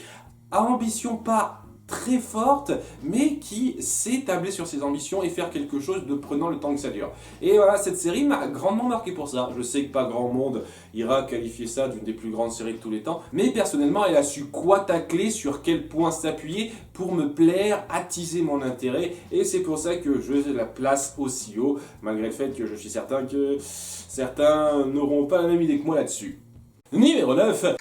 à ambition pas très forte, mais qui sait tabler sur ses ambitions et faire quelque chose de prenant le temps que ça dure. Et voilà, cette série m'a grandement marqué pour ça. Je sais que pas grand monde ira qualifier ça d'une des plus grandes séries de tous les temps, mais personnellement, elle a su quoi tacler, sur quel point s'appuyer pour me plaire, attiser mon intérêt, et c'est pour ça que je la place aussi haut, malgré le fait que je suis certain que certains n'auront pas la même idée que moi là-dessus. Numéro 9.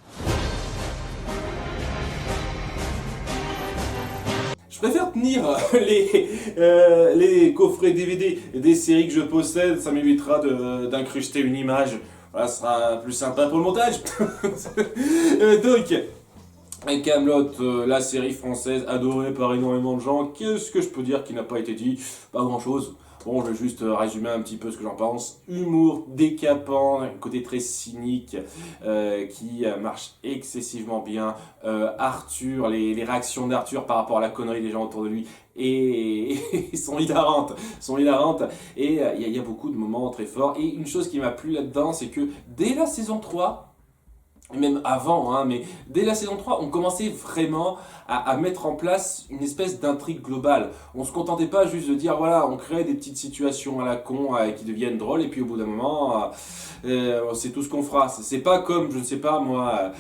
préfère tenir les coffrets DVD des séries que je possède, ça m'évitera d'incruster une image. Voilà, ce sera plus sympa pour le montage. Donc, Kaamelott, la série française adorée par énormément de gens, qu'est-ce que je peux dire qui n'a pas été dit? Pas grand-chose. Bon, je vais juste résumer un petit peu ce que j'en pense. Humour décapant, un côté très cynique qui marche excessivement bien. Arthur, les réactions d'Arthur par rapport à la connerie des gens autour de lui et sont hilarantes. Et il y a beaucoup de moments très forts. Et une chose qui m'a plu là-dedans, c'est que dès la saison 3, et même avant, hein, mais dès la saison 3, on commençait vraiment à mettre en place une espèce d'intrigue globale. On se contentait pas juste de dire, voilà, on crée des petites situations à la con qui deviennent drôles, et puis au bout d'un moment, c'est tout ce qu'on fera. C'est pas comme, je ne sais pas moi,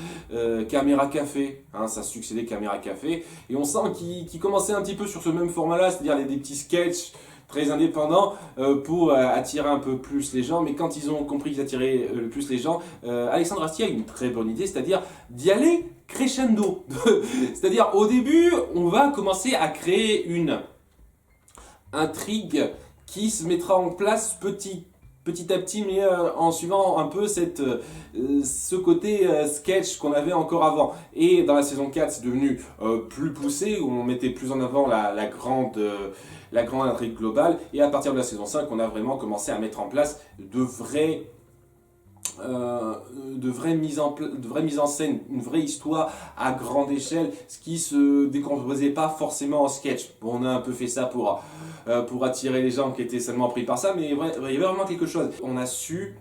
Caméra Café, hein, ça succédait Caméra Café, et on sent qu'il commençait un petit peu sur ce même format-là, c'est-à-dire des petits sketchs très indépendants pour attirer un peu plus les gens, mais quand ils ont compris qu'ils attiraient le plus les gens, Alexandre Astier a une très bonne idée, c'est-à-dire d'y aller crescendo. C'est-à-dire au début, on va commencer à créer une intrigue qui se mettra en place petit à petit, mais en suivant un peu ce côté sketch qu'on avait encore avant. Et dans la saison 4, c'est devenu plus poussé, où on mettait plus en avant la grande intrigue globale. Et à partir de la saison 5, on a vraiment commencé à mettre en place de vraies mises en scène, une vraie histoire à grande échelle, ce qui se décomposait pas forcément en sketch. Bon, on a un peu fait ça pour attirer les gens qui étaient seulement pris par ça, mais il y avait vraiment quelque chose. On a su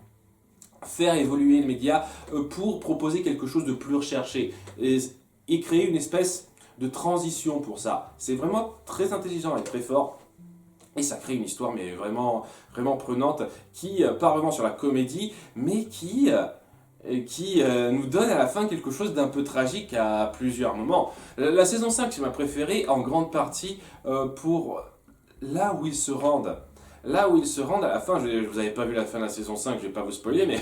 faire évoluer le média pour proposer quelque chose de plus recherché et créer une espèce de transition pour ça. C'est vraiment très intelligent et très fort. Et ça crée une histoire mais vraiment, vraiment prenante qui part vraiment sur la comédie, mais qui nous donne à la fin quelque chose d'un peu tragique à plusieurs moments. La saison 5, c'est ma préférée en grande partie pour là où ils se rendent. Là où ils se rendent à la fin, vous n'avez pas vu la fin de la saison 5, je vais pas vous spoiler, mais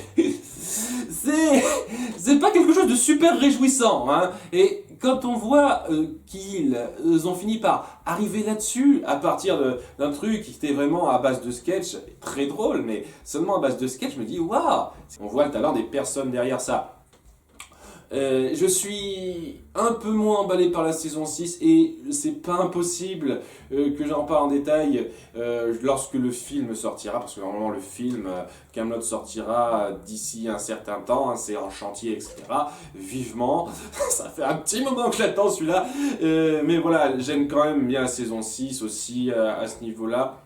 c'est pas quelque chose de super réjouissant, hein. Et quand on voit qu'ils ont fini par arriver là-dessus à partir d'un truc qui était vraiment à base de sketch, très drôle, mais seulement à base de sketch, je me dis waouh, on voit le talent des personnes derrière ça. Je suis un peu moins emballé par la saison 6 et c'est pas impossible que j'en parle en détail lorsque le film sortira, parce que normalement le film Kaamelott sortira d'ici un certain temps, hein, c'est en chantier, etc. Vivement, ça fait un petit moment que j'attends celui-là, mais voilà, j'aime quand même bien la saison 6 aussi à ce niveau-là.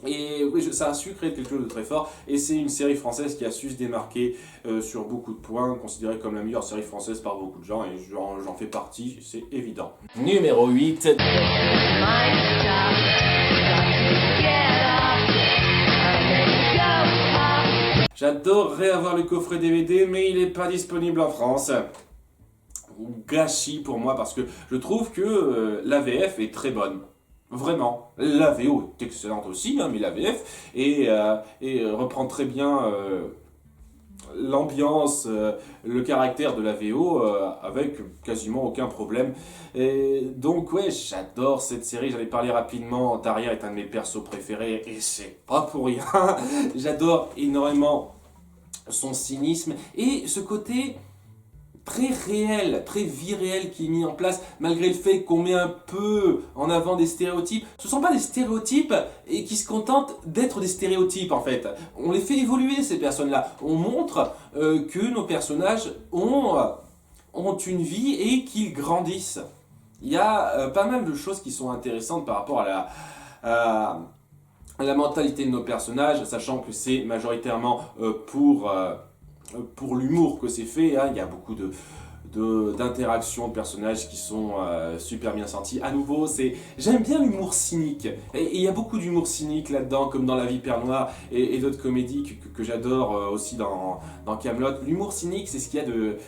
Et oui, ça a su créer quelque chose de très fort, et c'est une série française qui a su se démarquer sur beaucoup de points, considérée comme la meilleure série française par beaucoup de gens, et j'en fais partie, c'est évident. Numéro 8. J'adorerais avoir le coffret DVD, mais il n'est pas disponible en France. Gâchis pour moi, parce que je trouve que la VF est très bonne. Vraiment, la VO est excellente aussi, hein, mais la VF et reprend très bien l'ambiance, le caractère de la VO avec quasiment aucun problème. Et donc ouais, j'adore cette série, j'en ai parlé rapidement, Daria est un de mes persos préférés et c'est pas pour rien. J'adore énormément son cynisme et ce côté très réel, très vie réelle qui est mis en place, malgré le fait qu'on met un peu en avant des stéréotypes. Ce ne sont pas des stéréotypes et qui se contentent d'être des stéréotypes en fait. On les fait évoluer ces personnes-là. On montre que nos personnages ont une vie et qu'ils grandissent. Il y a pas mal de choses qui sont intéressantes par rapport à la mentalité de nos personnages, sachant que c'est majoritairement pour l'humour que c'est fait, hein. Il y a beaucoup d'interactions de personnages qui sont super bien senties. À nouveau, j'aime bien l'humour cynique. Et il y a beaucoup d'humour cynique là-dedans, comme dans La Vie Père Noir et d'autres comédies que j'adore aussi dans Kaamelott. L'humour cynique, c'est ce qu'il y a de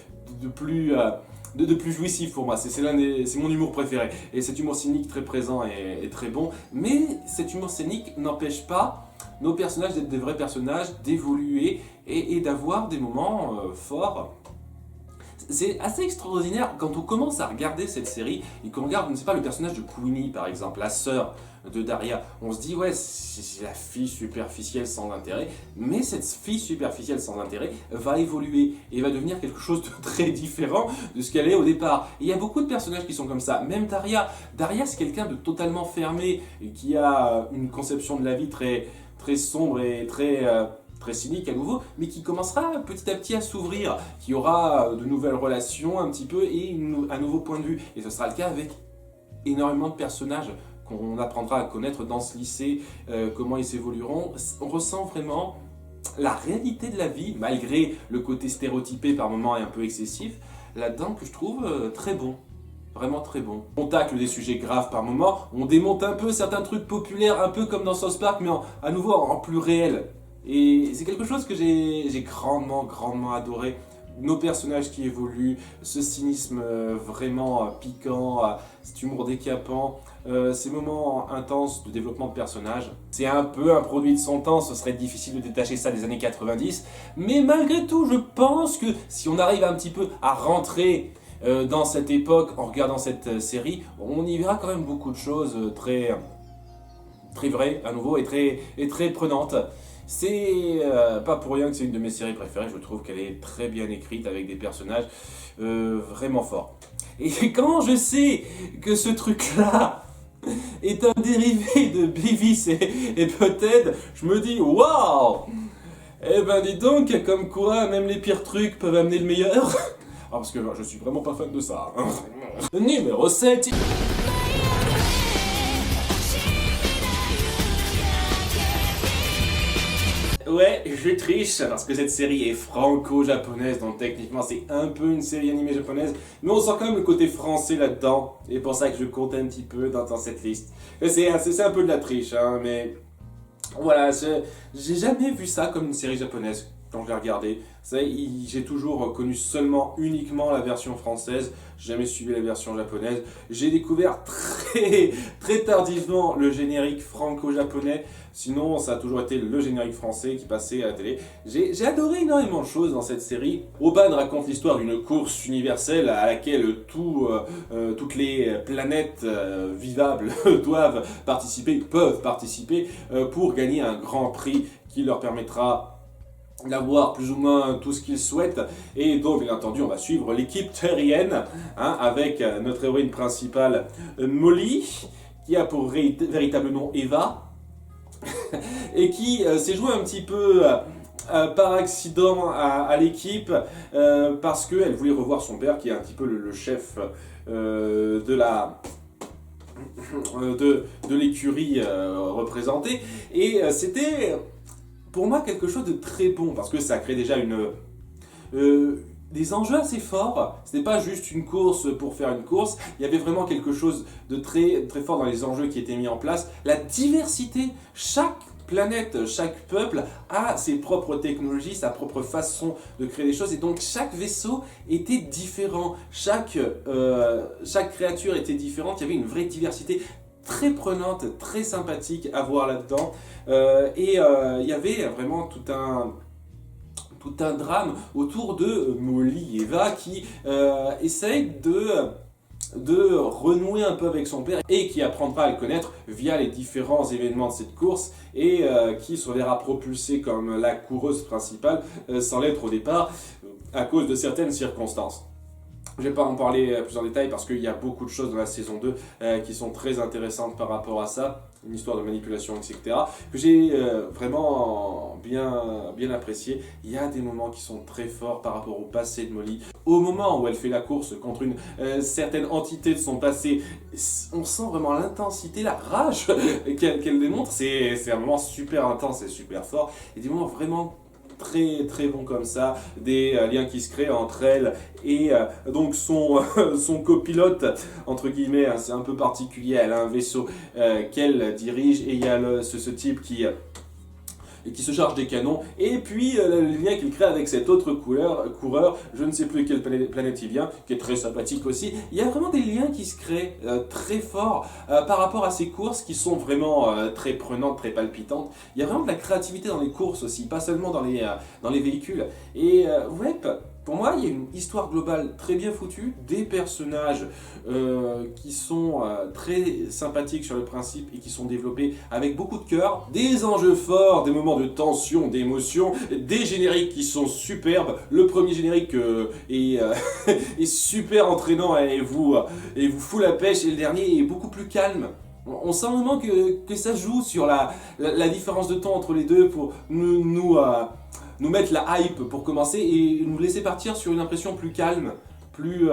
plus jouissif pour moi. C'est mon humour préféré. Et cet humour cynique très présent est très bon. Mais cet humour cynique n'empêche pas nos personnages d'être des vrais personnages, d'évoluer et d'avoir des moments forts. C'est assez extraordinaire quand on commence à regarder cette série et qu'on regarde, je ne sais pas, le personnage de Queenie par exemple, la sœur de Daria. On se dit, ouais, c'est la fille superficielle sans intérêt, mais cette fille superficielle sans intérêt va évoluer et va devenir quelque chose de très différent de ce qu'elle est au départ. Et il y a beaucoup de personnages qui sont comme ça, même Daria. Daria, c'est quelqu'un de totalement fermé et qui a une conception de la vie très, très sombre et très cynique à nouveau, mais qui commencera petit à petit à s'ouvrir, qui aura de nouvelles relations un petit peu et un nouveau point de vue. Et ce sera le cas avec énormément de personnages qu'on apprendra à connaître dans ce lycée, comment ils évolueront. On ressent vraiment la réalité de la vie, malgré le côté stéréotypé par moments et un peu excessif, là-dedans que je trouve très bon. Vraiment très bon. On tacle des sujets graves par moments, on démonte un peu certains trucs populaires, un peu comme dans South Park, mais à nouveau en plus réel. Et c'est quelque chose que j'ai grandement adoré. Nos personnages qui évoluent, ce cynisme vraiment piquant, cet humour décapant, ces moments intenses de développement de personnages. C'est un peu un produit de son temps, ce serait difficile de détacher ça des années 90, mais malgré tout, je pense que si on arrive un petit peu à rentrer dans cette époque en regardant cette série, on y verra quand même beaucoup de choses très vraies à nouveau et très prenantes. C'est pas pour rien que c'est une de mes séries préférées, je trouve qu'elle est très bien écrite avec des personnages vraiment forts. Et quand je sais que ce truc-là est un dérivé de Beavis et Butthead, je me dis waouh! Eh ben dis donc, comme quoi même les pires trucs peuvent amener le meilleur. Ah parce que je suis vraiment pas fan de ça. Numéro 7. Ouais, je triche parce que cette série est franco-japonaise, donc techniquement c'est un peu une série animée japonaise, mais on sent quand même le côté français là-dedans, et pour ça que je compte un petit peu dans cette liste. C'est un peu de la triche, hein, mais voilà, j'ai jamais vu ça comme une série japonaise quand je l'ai regardée. J'ai toujours connu uniquement la version française, jamais suivi la version japonaise. J'ai découvert très tardivement le générique franco-japonais, sinon ça a toujours été le générique français qui passait à la télé. J'ai adoré énormément de choses dans cette série. Oban raconte l'histoire d'une course universelle à laquelle toutes les planètes vivables peuvent participer pour gagner un grand prix qui leur permettra d'avoir plus ou moins tout ce qu'ils souhaitent. Et donc bien entendu on va suivre l'équipe terrienne avec notre héroïne principale Molly, qui a pour véritable nom Eva et qui s'est jouée un petit peu par accident à l'équipe parce qu'elle voulait revoir son père qui est un petit peu le chef de l'écurie représentée, et c'était pour moi quelque chose de très bon parce que ça crée déjà des enjeux assez forts. Ce n'est pas juste une course pour faire une course, il y avait vraiment quelque chose de très fort dans les enjeux qui étaient mis en place. La diversité, chaque planète, chaque peuple a ses propres technologies, sa propre façon de créer des choses, et donc chaque vaisseau était différent, chaque créature était différente, il y avait une vraie diversité très prenante, très sympathique à voir là-dedans, et il y avait vraiment tout un drame autour de Molly et Eva qui essayent de renouer un peu avec son père et qui apprendra à le connaître via les différents événements de cette course, et qui se verra propulsée comme la coureuse principale sans l'être au départ à cause de certaines circonstances. Je ne vais pas en parler plus en détail parce qu'il y a beaucoup de choses dans la saison 2 qui sont très intéressantes par rapport à ça, une histoire de manipulation, etc., que j'ai vraiment bien apprécié. Il y a des moments qui sont très forts par rapport au passé de Molly. Au moment où elle fait la course contre une certaine entité de son passé, on sent vraiment l'intensité, la rage qu'elle démontre. C'est un moment super intense et super fort, et des moments vraiment très bon comme ça, des liens qui se créent entre elle et donc son copilote, entre guillemets, c'est un peu particulier, elle a un vaisseau qu'elle dirige, et il y a ce type qui se charge des canons, et puis le lien qu'il crée avec cet autre coureur, je ne sais plus quelle planète il vient, qui est très sympathique aussi. Il y a vraiment des liens qui se créent très forts par rapport à ces courses qui sont vraiment très prenantes, très palpitantes. Il y a vraiment de la créativité dans les courses aussi, pas seulement dans les véhicules. Et ouais, Pour moi, il y a une histoire globale très bien foutue, des personnages qui sont très sympathiques sur le principe et qui sont développés avec beaucoup de cœur, des enjeux forts, des moments de tension, d'émotion, des génériques qui sont superbes. Le premier générique est super entraînant et vous fout la pêche, et le dernier est beaucoup plus calme. On sent vraiment que ça joue sur la différence de temps entre les deux pour nous mettre la hype pour commencer et nous laisser partir sur une impression plus calme, plus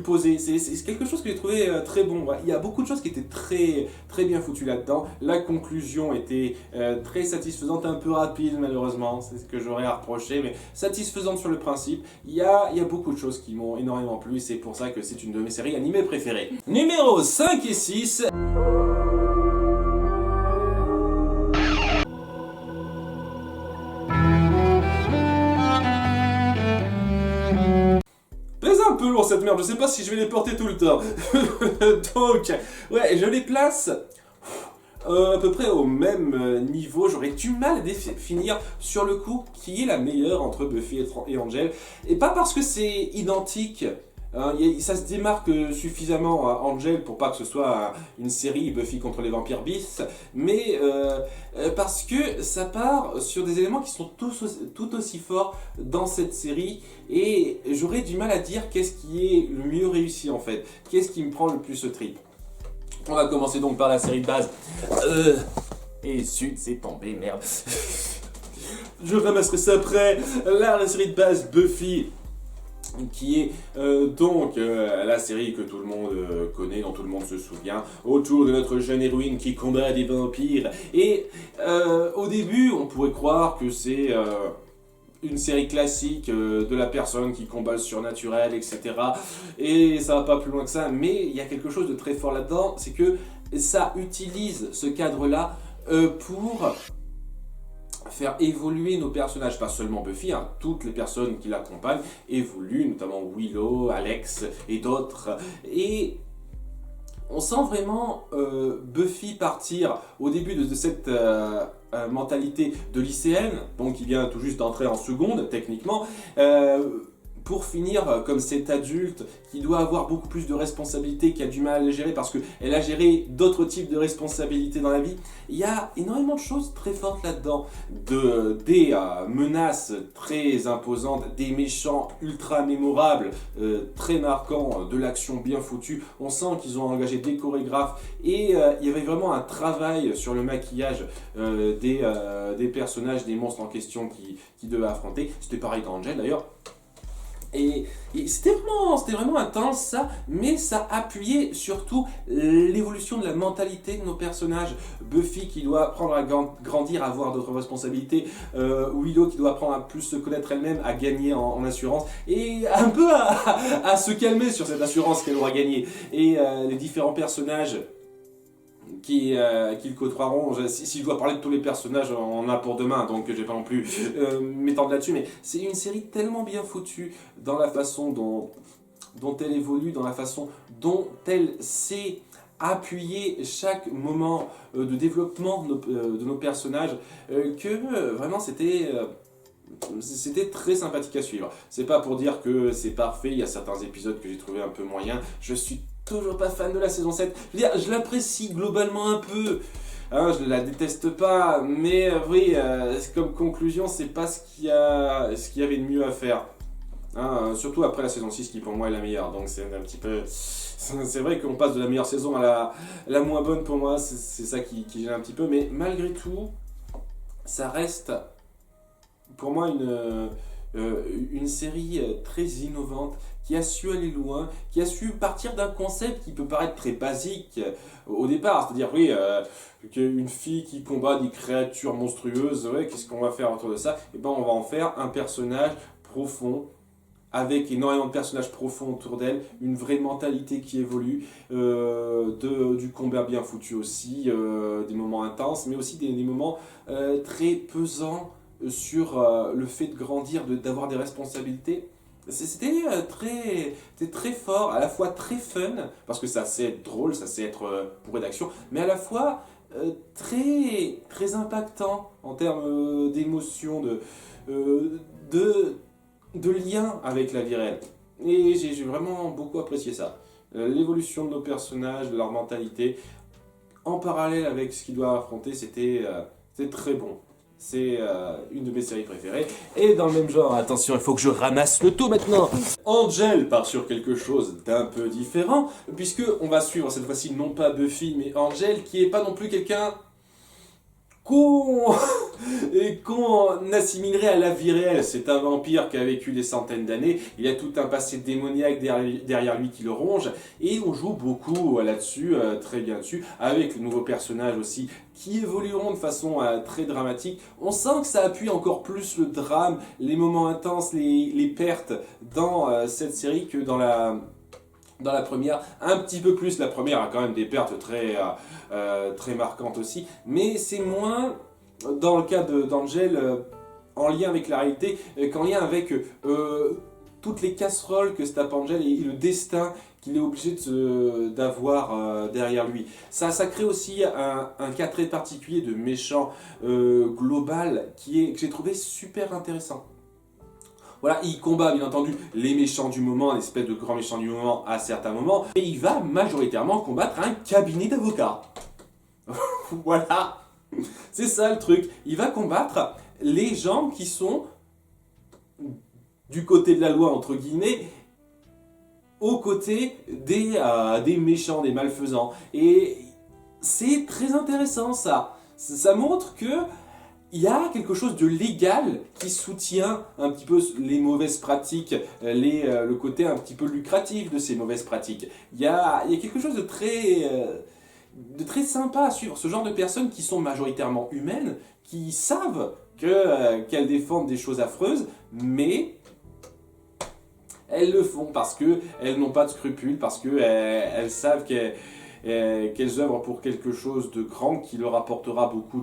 posée. C'est quelque chose que j'ai trouvé très bon. Il y a beaucoup de choses qui étaient très, très bien foutues là-dedans. La conclusion était très satisfaisante, un peu rapide malheureusement, c'est ce que j'aurais à reprocher, mais satisfaisante sur le principe. Il y a beaucoup de choses qui m'ont énormément plu, c'est pour ça que c'est une de mes séries animées préférées. Numéro 5 et 6. Un peu lourd cette merde, je sais pas si je vais les porter tout le temps. Donc, ouais, je les place à peu près au même niveau. J'aurais du mal à définir sur le coup qui est la meilleure entre Buffy et Angel. Et pas parce que c'est identique. Ça se démarque suffisamment à Angel pour pas que ce soit une série Buffy contre les vampires bis, mais parce que ça part sur des éléments qui sont tout aussi forts dans cette série, et j'aurais du mal à dire qu'est-ce qui est le mieux réussi en fait, qu'est-ce qui me prend le plus au trip. On va commencer donc par la série de base. Et Sud, c'est tombé, merde. Je ramasserai ça après. Là, la série de base Buffy, qui est donc la série que tout le monde connaît, dont tout le monde se souvient, autour de notre jeune héroïne qui combat des vampires. Et au début, on pourrait croire que c'est une série classique de la personne qui combat le surnaturel, etc. Et ça va pas plus loin que ça, mais il y a quelque chose de très fort là-dedans, c'est que ça utilise ce cadre-là pour faire évoluer nos personnages, pas seulement Buffy, hein, toutes les personnes qui l'accompagnent évoluent, notamment Willow, Alex et d'autres. Et on sent vraiment Buffy partir au début de cette mentalité de lycéenne, donc qui vient tout juste d'entrer en seconde techniquement, pour finir comme cet adulte qui doit avoir beaucoup plus de responsabilités, qui a du mal à les gérer parce qu'elle a géré d'autres types de responsabilités dans la vie. Il y a énormément de choses très fortes là-dedans, des menaces très imposantes, des méchants ultra mémorables, très marquants, de l'action bien foutue. On sent qu'ils ont engagé des chorégraphes et il y avait vraiment un travail sur le maquillage des personnages, des monstres en question qui devaient affronter. C'était pareil dans Angel d'ailleurs. Et c'était vraiment intense ça, mais ça appuyait surtout l'évolution de la mentalité de nos personnages. Buffy qui doit apprendre à grandir, à avoir d'autres responsabilités, Willow qui doit apprendre à plus se connaître elle-même, à gagner en assurance, et un peu à se calmer sur cette assurance qu'elle aura gagnée. Et les différents personnages qui le côtoieront. Si je dois parler de tous les personnages, on en a pour demain, donc je vais pas non plus m'étendre là-dessus, mais c'est une série tellement bien foutue dans la façon dont elle évolue, dans la façon dont elle sait appuyer chaque moment de développement de nos personnages, que vraiment c'était très sympathique à suivre. C'est pas pour dire que c'est parfait, il y a certains épisodes que j'ai trouvé un peu moyens. Je suis toujours pas fan de la saison 7. Je veux dire, je l'apprécie globalement un peu. Hein, je la déteste pas, mais oui, comme conclusion, c'est pas ce qu'il y avait de mieux à faire. Hein, surtout après la saison 6 qui pour moi est la meilleure. Donc c'est un petit peu... C'est vrai qu'on passe de la meilleure saison à la moins bonne pour moi. C'est ça qui gêne un petit peu. Mais malgré tout, ça reste pour moi une série très innovante, qui a su aller loin, qui a su partir d'un concept qui peut paraître très basique au départ, c'est-à-dire oui, qu'une fille qui combat des créatures monstrueuses, ouais, qu'est-ce qu'on va faire autour de ça? Et ben on va en faire un personnage profond, avec énormément de personnages profonds autour d'elle, une vraie mentalité qui évolue, du combat bien foutu aussi, des moments intenses, mais aussi des moments très pesants sur le fait de grandir, d'avoir des responsabilités. C'était très fort, à la fois très fun, parce que ça sait être drôle, ça sait être bourré d'action, mais à la fois très impactant en termes d'émotion, de de lien avec la vie réelle. Et j'ai vraiment beaucoup apprécié ça. L'évolution de nos personnages, de leur mentalité, en parallèle avec ce qu'ils doivent affronter, c'était très bon. C'est une de mes séries préférées. Et dans le même genre, attention, il faut que je ramasse le tout maintenant. Angel part sur quelque chose d'un peu différent, puisque on va suivre cette fois-ci non pas Buffy, mais Angel, qui est pas non plus quelqu'un qu'on assimilerait à la vie réelle. C'est un vampire qui a vécu des centaines d'années, il a tout un passé démoniaque derrière lui qui le ronge, et on joue beaucoup là-dessus, très bien dessus, avec le nouveau personnage aussi, qui évolueront de façon très dramatique. On sent que ça appuie encore plus le drame, les moments intenses, les pertes dans cette série que dans la première, un petit peu plus. La première a quand même des pertes très marquantes aussi, mais c'est moins dans le cas d'Angel en lien avec la réalité qu'en lien avec toutes les casseroles que se tape Angel et le destin qu'il est obligé d'avoir derrière lui. Ça crée aussi un cas très particulier de méchant global que j'ai trouvé super intéressant. Voilà, il combat bien entendu les méchants du moment, l'espèce de grand méchant du moment à certains moments, et il va majoritairement combattre un cabinet d'avocats. Voilà, c'est ça le truc. Il va combattre les gens qui sont du côté de la loi, entre guillemets, aux côtés des méchants, des malfaisants. Et c'est très intéressant ça. Ça montre que il y a quelque chose de légal qui soutient un petit peu les mauvaises pratiques, le côté un petit peu lucratif de ces mauvaises pratiques. Il y a quelque chose de très sympa à suivre. Ce genre de personnes qui sont majoritairement humaines, qui savent qu'elles défendent des choses affreuses, mais elles le font parce qu'elles n'ont pas de scrupules, parce qu'elles savent qu'elles œuvrent pour quelque chose de grand qui leur apportera beaucoup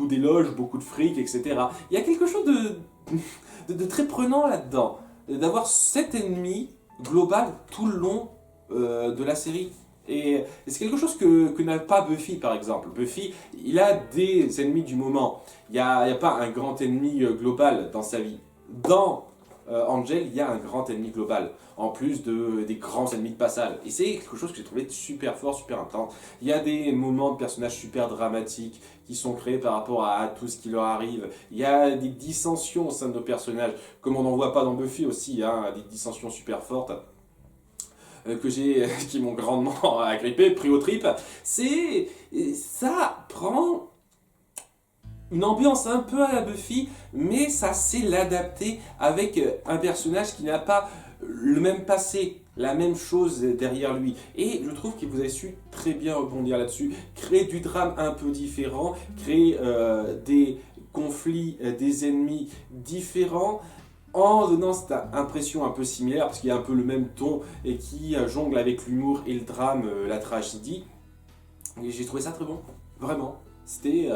d'éloges, beaucoup de fric, etc. Il y a quelque chose de très prenant là-dedans, d'avoir cet ennemi global tout le long de la série. Et c'est quelque chose que n'a pas Buffy, par exemple. Buffy, il a des ennemis du moment. Il n'y a pas un grand ennemi global dans sa vie. Dans Angel, il y a un grand ennemi global, en plus des grands ennemis de passage. Et c'est quelque chose que j'ai trouvé super fort, super intense. Il y a des moments de personnages super dramatiques qui sont créés par rapport à tout ce qui leur arrive. Il y a des dissensions au sein de nos personnages, comme on n'en voit pas dans Buffy aussi, hein, des dissensions super fortes. Qui m'ont grandement agrippé, pris aux tripes. Ça prend une ambiance un peu à la Buffy, mais ça sait l'adapter avec un personnage qui n'a pas le même passé, la même chose derrière lui. Et je trouve que vous avez su très bien rebondir là-dessus, créer du drame un peu différent, créer des conflits, des ennemis différents, en donnant cette impression un peu similaire, parce qu'il y a un peu le même ton, et qui jongle avec l'humour et le drame, la tragédie. Et j'ai trouvé ça très bon, vraiment. C'était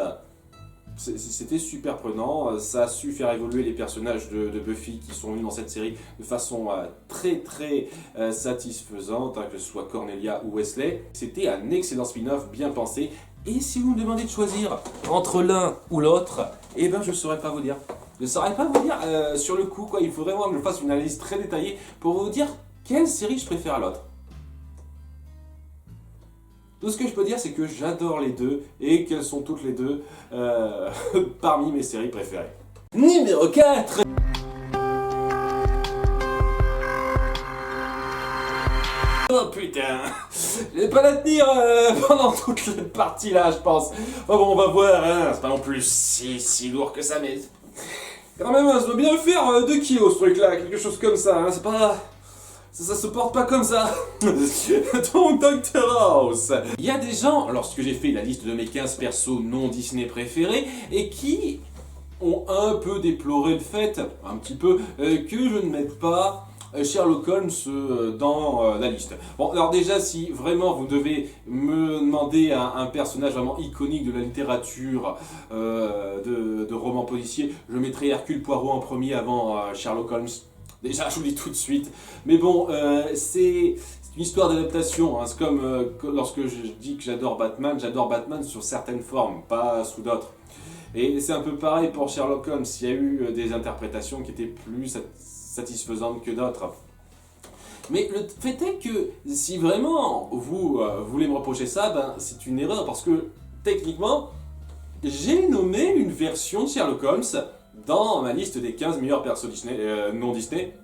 super prenant, ça a su faire évoluer les personnages de Buffy qui sont venus dans cette série de façon très satisfaisante, hein, que ce soit Cornelia ou Wesley. C'était un excellent spin-off bien pensé, et si vous me demandez de choisir entre l'un ou l'autre, eh ben je ne saurais pas vous dire. Je ne saurais pas vous dire sur le coup, quoi. Il faut vraiment que je fasse une analyse très détaillée pour vous dire quelle série je préfère à l'autre. Tout ce que je peux dire, c'est que j'adore les deux et qu'elles sont toutes les deux parmi mes séries préférées. Numéro 4. Oh putain, je vais pas la tenir pendant toute cette partie là, je pense. Oh bon, on va voir, hein. C'est pas non plus si lourd que ça, mais quand même, ça doit bien faire 2 kilos ce truc là, quelque chose comme ça, hein. C'est pas... Ça se porte pas comme ça. Donc Dr House. Il y a des gens, lorsque j'ai fait la liste de mes 15 persos non Disney préférés, et qui ont un peu déploré le fait, un petit peu, que je ne mette pas Sherlock Holmes dans la liste. Bon, alors déjà, si vraiment vous devez me demander un personnage vraiment iconique de la littérature de romans policiers, je mettrai Hercule Poirot en premier avant Sherlock Holmes. Déjà, je vous le dis tout de suite. Mais bon, c'est une histoire d'adaptation. Hein. C'est comme lorsque je dis que j'adore Batman sur certaines formes, pas sous d'autres. Et c'est un peu pareil pour Sherlock Holmes, il y a eu des interprétations qui étaient plus satisfaisantes que d'autres. Mais le fait est que si vraiment vous voulez me reprocher ça, ben, c'est une erreur parce que techniquement, j'ai nommé une version de Sherlock Holmes dans ma liste des 15 meilleurs persos Disney, non Disney.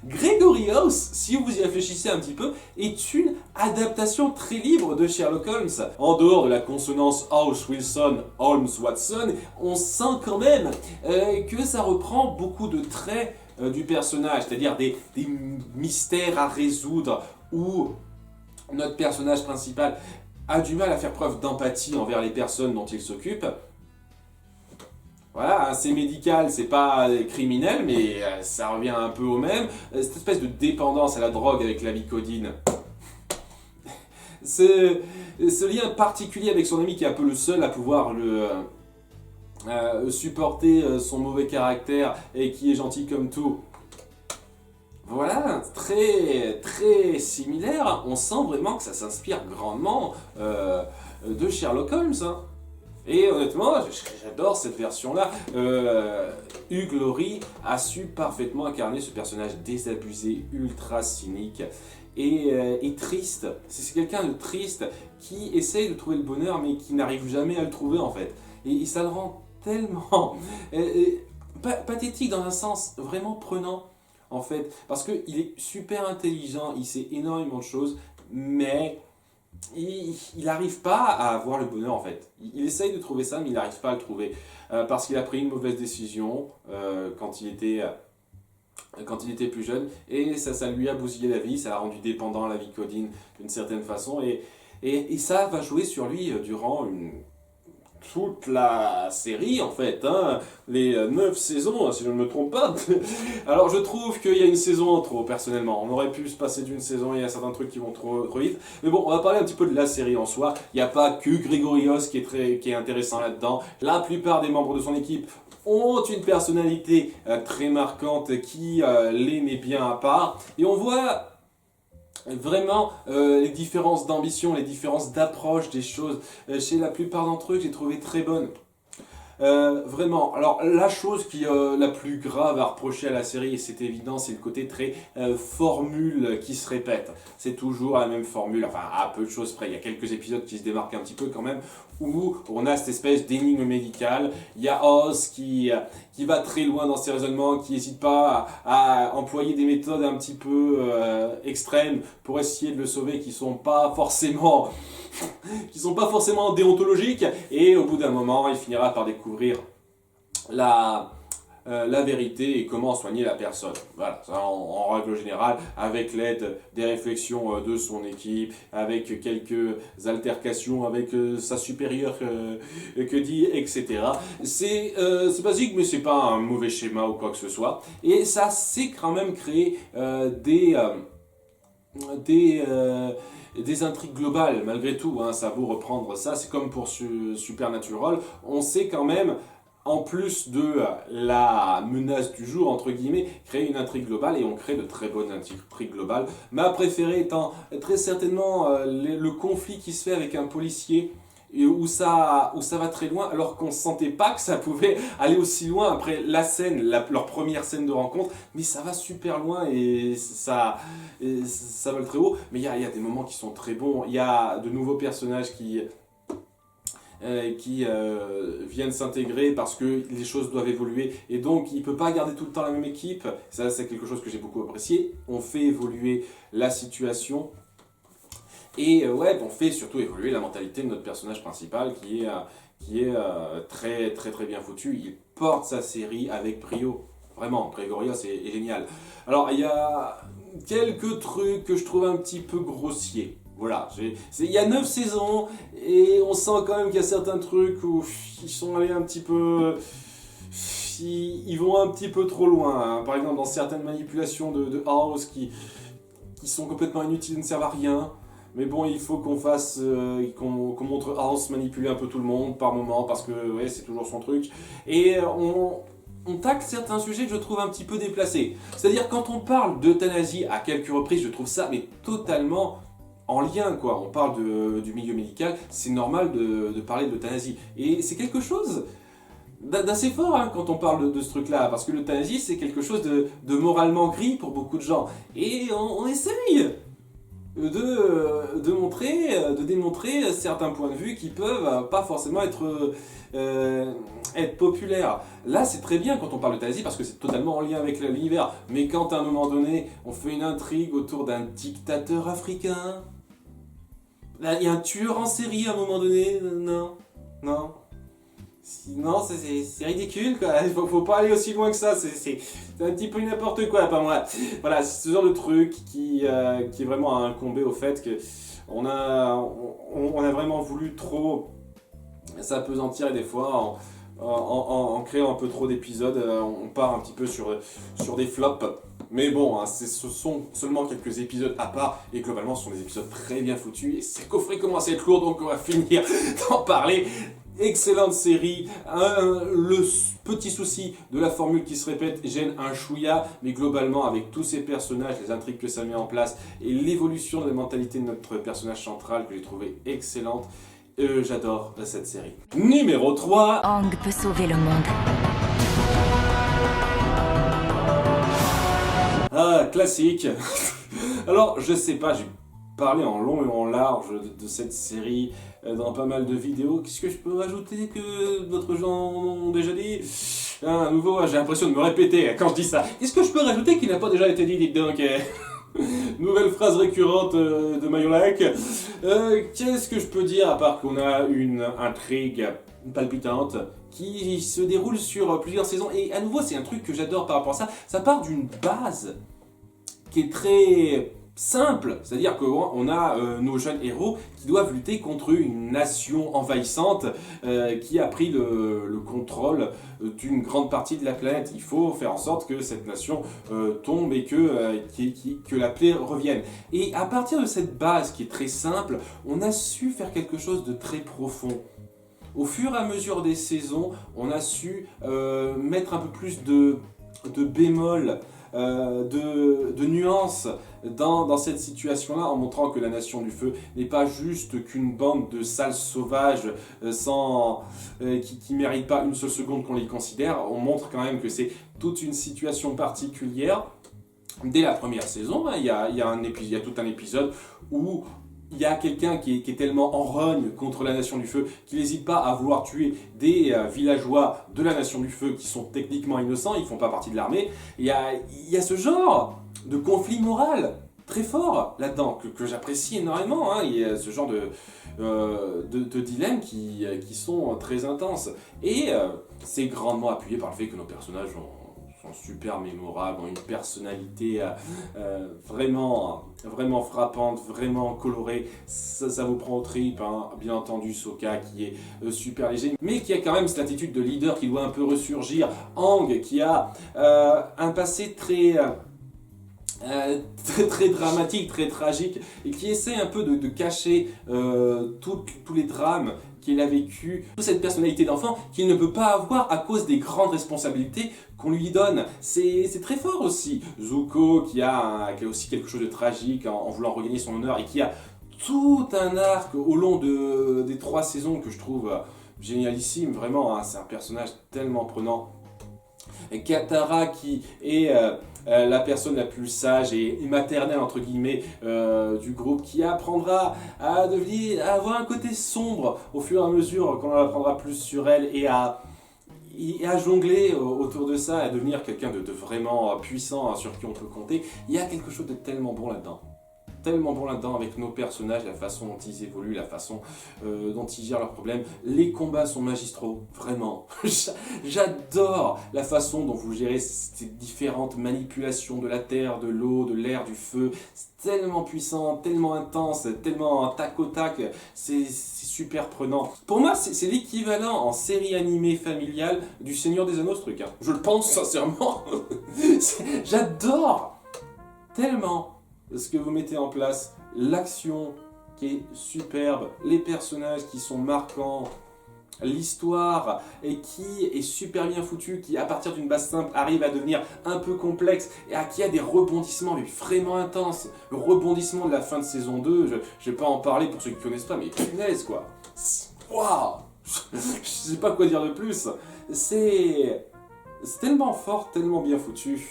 Gregory House, si vous y réfléchissez un petit peu, est une adaptation très libre de Sherlock Holmes. En dehors de la consonance House, Wilson, Holmes, Watson, on sent quand même que ça reprend beaucoup de traits du personnage, c'est-à-dire des mystères à résoudre où notre personnage principal a du mal à faire preuve d'empathie envers les personnes dont il s'occupe. Voilà, hein, c'est médical, c'est pas criminel, mais ça revient un peu au même. Cette espèce de dépendance à la drogue avec la Vicodine. Ce lien particulier avec son ami qui est un peu le seul à pouvoir supporter son mauvais caractère et qui est gentil comme tout. Voilà, très très similaire. On sent vraiment que ça s'inspire grandement de Sherlock Holmes. Hein. Et honnêtement, j'adore cette version-là. Hugh Laurie a su parfaitement incarner ce personnage désabusé, ultra cynique et triste. C'est quelqu'un de triste qui essaye de trouver le bonheur mais qui n'arrive jamais à le trouver en fait. Et ça le rend tellement pathétique dans un sens vraiment prenant en fait. Parce qu'il est super intelligent, il sait énormément de choses, mais il n'arrive pas à avoir le bonheur en fait. Il essaye de trouver ça, mais il n'arrive pas à le trouver. Parce qu'il a pris une mauvaise décision quand il était plus jeune. Et ça lui a bousillé la vie, ça l'a rendu dépendant à la Vicodine d'une certaine façon. Et ça va jouer sur lui durant toute la série en fait, hein, les 9 saisons si je ne me trompe pas. Alors je trouve qu'il y a une saison en trop personnellement, on aurait pu se passer d'une saison, il y a certains trucs qui vont trop vite, mais bon on va parler un petit peu de la série en soi. Il n'y a pas que Gregory House qui est intéressant là-dedans, la plupart des membres de son équipe ont une personnalité très marquante qui les met bien à part, et on voit vraiment les différences d'ambition, les différences d'approche des choses chez la plupart d'entre eux que j'ai trouvé très bonnes. Vraiment, alors la chose qui est la plus grave à reprocher à la série, et c'est évident, c'est le côté très formule qui se répète. C'est toujours la même formule, enfin à peu de choses près. Il y a quelques épisodes qui se démarquent un petit peu quand même, où on a cette espèce d'énigme médicale. Il y a Oz qui va très loin dans ses raisonnements, qui n'hésite pas à employer des méthodes un petit peu extrêmes pour essayer de le sauver, qui sont pas forcément déontologiques, et au bout d'un moment, il finira par découvrir la vérité et comment soigner la personne. Voilà, ça en règle générale, avec l'aide des réflexions de son équipe, avec quelques altercations avec sa supérieure que dit, etc. C'est basique, mais c'est pas un mauvais schéma ou quoi que ce soit. Et ça sait quand même créer des intrigues globales, malgré tout, hein, ça vaut reprendre ça, c'est comme pour Supernatural, on sait quand même, en plus de la menace du jour, entre guillemets, créer une intrigue globale, et on crée de très bonnes intrigues globales. Ma préférée étant très certainement le conflit qui se fait avec un policier, et où ça va très loin, alors qu'on ne sentait pas que ça pouvait aller aussi loin après la scène, leur première scène de rencontre, mais ça va super loin et ça vole très haut. Mais il y a des moments qui sont très bons, il y a de nouveaux personnages qui viennent s'intégrer parce que les choses doivent évoluer, et donc il ne peut pas garder tout le temps la même équipe. Ça, c'est quelque chose que j'ai beaucoup apprécié. On fait évoluer la situation. Et ouais, on fait surtout évoluer la mentalité de notre personnage principal qui est très très très bien foutu. Il porte sa série avec brio. Vraiment, Gregory House est génial. Alors, il y a quelques trucs que je trouve un petit peu grossiers. Voilà, il y a 9 saisons et on sent quand même qu'il y a certains trucs où ils sont allés un petit peu... Ils vont un petit peu trop loin. Hein. Par exemple, dans certaines manipulations de House qui sont complètement inutiles, ne servent à rien. Mais bon, il faut qu'on montre House manipuler un peu tout le monde par moment, parce que ouais, c'est toujours son truc. Et on tacle certains sujets que je trouve un petit peu déplacés. C'est-à-dire, quand on parle d'euthanasie à quelques reprises, je trouve ça mais totalement en lien, quoi. On parle du milieu médical, c'est normal de parler de l'euthanasie. Et c'est quelque chose d'assez fort hein, quand on parle de ce truc-là, parce que l'euthanasie, c'est quelque chose de moralement gris pour beaucoup de gens. Et on essaye de démontrer certains points de vue qui peuvent pas forcément être populaires. Là, c'est très bien quand on parle d'euthanasie parce que c'est totalement en lien avec l'univers. Mais quand à un moment donné, on fait une intrigue autour d'un dictateur africain, là, il y a un tueur en série à un moment donné, non. Non, c'est ridicule, quoi. Faut pas aller aussi loin que ça. C'est un petit peu n'importe quoi, pas moi. Voilà, c'est ce genre de truc qui est vraiment à incomber au fait que on a vraiment voulu trop s'apesantir et des fois en créant un peu trop d'épisodes, on part un petit peu sur des flops. Mais bon, hein, ce sont seulement quelques épisodes à part et globalement ce sont des épisodes très bien foutus et ces coffrets commencent à être lourds donc on va finir d'en parler. Excellente série, le petit souci de la formule qui se répète gêne un chouïa, mais globalement avec tous ces personnages, les intrigues que ça met en place et l'évolution de la mentalité de notre personnage central que j'ai trouvé excellente, j'adore cette série. Numéro 3. Aang peut sauver le monde. Ah, classique. Alors, je sais pas, j'ai parlé en long et en large de cette série dans pas mal de vidéos. Qu'est-ce que je peux rajouter que d'autres gens ont déjà dit? À nouveau, j'ai l'impression de me répéter quand je dis ça. Qu'est-ce que je peux rajouter qui n'a pas déjà été dit, dites donc? Nouvelle phrase récurrente de Mayolac. Qu'est-ce que je peux dire à part qu'on a une intrigue palpitante qui se déroule sur plusieurs saisons. Et à nouveau, c'est un truc que j'adore par rapport à ça. Ça part d'une base qui est très simple, c'est-à-dire qu'on a nos jeunes héros qui doivent lutter contre une nation envahissante qui a pris le contrôle d'une grande partie de la planète. Il faut faire en sorte que cette nation tombe et que la paix revienne. Et à partir de cette base qui est très simple, on a su faire quelque chose de très profond. Au fur et à mesure des saisons, on a su mettre un peu plus de bémol, de nuances dans cette situation-là, en montrant que la Nation du Feu n'est pas juste qu'une bande de sales sauvages qui ne méritent pas une seule seconde qu'on les considère. On montre quand même que c'est toute une situation particulière. Dès la première saison, il y a tout un épisode où il y a quelqu'un qui est tellement en rogne contre la Nation du Feu qu'il n'hésite pas à vouloir tuer des villageois de la Nation du Feu qui sont techniquement innocents, ils ne font pas partie de l'armée. Il y a ce genre de conflit moral très fort là-dedans que j'apprécie énormément. Il y a ce genre de dilemmes qui sont très intenses. Et c'est grandement appuyé par le fait que nos personnages sont super mémorables, ont une personnalité vraiment frappante, vraiment colorée. Ça vous prend aux tripes, hein. Bien entendu Sokka qui est super léger, mais qui a quand même cette attitude de leader qui doit un peu ressurgir. Aang qui a un passé très dramatique, très tragique, et qui essaie un peu de cacher tous les drames qu'il a vécu, toute cette personnalité d'enfant qu'il ne peut pas avoir à cause des grandes responsabilités qu'on lui donne. C'est très fort aussi. Zuko qui a aussi quelque chose de tragique en voulant regagner son honneur et qui a tout un arc au long des 3 saisons que je trouve génialissime, vraiment, hein, c'est un personnage tellement prenant. Et Katara qui est la personne la plus sage et maternelle entre guillemets du groupe, qui apprendra à avoir un côté sombre au fur et à mesure qu'on en apprendra plus sur elle et à jongler autour de ça, à devenir quelqu'un de vraiment puissant sur qui on peut compter. Il y a quelque chose de tellement bon là-dedans. Avec nos personnages, la façon dont ils évoluent, la façon dont ils gèrent leurs problèmes. Les combats sont magistraux, vraiment. J'adore la façon dont vous gérez ces différentes manipulations de la terre, de l'eau, de l'air, du feu. C'est tellement puissant, tellement intense, tellement tac au tac. C'est super prenant. Pour moi, c'est l'équivalent en série animée familiale du Seigneur des Anneaux, ce truc. Hein. Je le pense sincèrement. J'adore tellement ce que vous mettez en place, l'action qui est superbe, les personnages qui sont marquants, l'histoire et qui est super bien foutue, qui à partir d'une base simple arrive à devenir un peu complexe et qui a des rebondissements mais vraiment intenses. Le rebondissement de la fin de saison 2, je vais pas en parler pour ceux qui connaissent pas, mais punaise quoi. Waouh. Je sais pas quoi dire de plus. C'est tellement fort, tellement bien foutu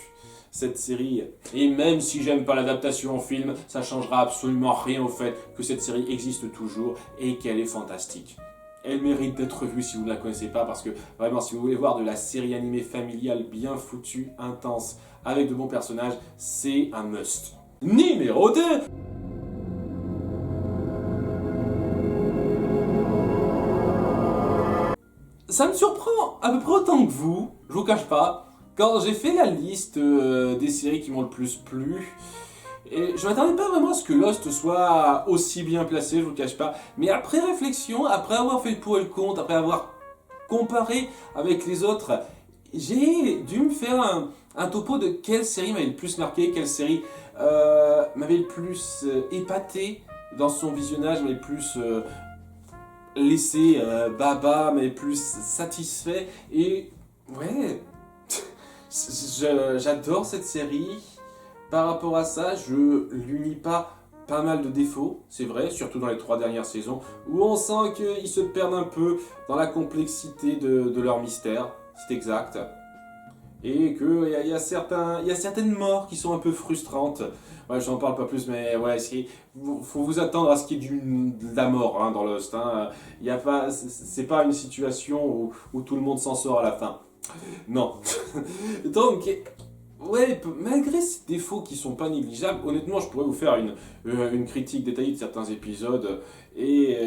cette série. Et même si j'aime pas l'adaptation en film, ça changera absolument rien au fait que cette série existe toujours et qu'elle est fantastique. Elle mérite d'être vue si vous ne la connaissez pas, parce que vraiment, si vous voulez voir de la série animée familiale bien foutue, intense, avec de bons personnages, c'est un must. Numéro 2. Ça me surprend à peu près autant que vous, je vous cache pas. Quand j'ai fait la liste des séries qui m'ont le plus plu, et je m'attendais pas vraiment à ce que Lost soit aussi bien placé, je vous cache pas. Mais après réflexion, après avoir fait le pour et le contre, après avoir comparé avec les autres, j'ai dû me faire un topo de quelle série m'avait le plus marqué, quelle série m'avait le plus épaté dans son visionnage, m'avait le plus laissé baba, m'avait le plus satisfait. Et ouais, j'adore cette série. Par rapport à ça, je lui nie pas mal de défauts, c'est vrai, surtout dans les 3 dernières saisons, où on sent qu'ils se perdent un peu dans la complexité de leur mystère, c'est exact. Et qu'il y a certaines morts qui sont un peu frustrantes. Ouais, j'en parle pas plus, mais ouais, faut vous attendre à ce qu'il y ait de la mort dans Lost. C'est pas une situation où tout le monde s'en sort à la fin. Non. Donc, ouais, malgré ces défauts qui sont pas négligeables, honnêtement, je pourrais vous faire une critique détaillée de certains épisodes et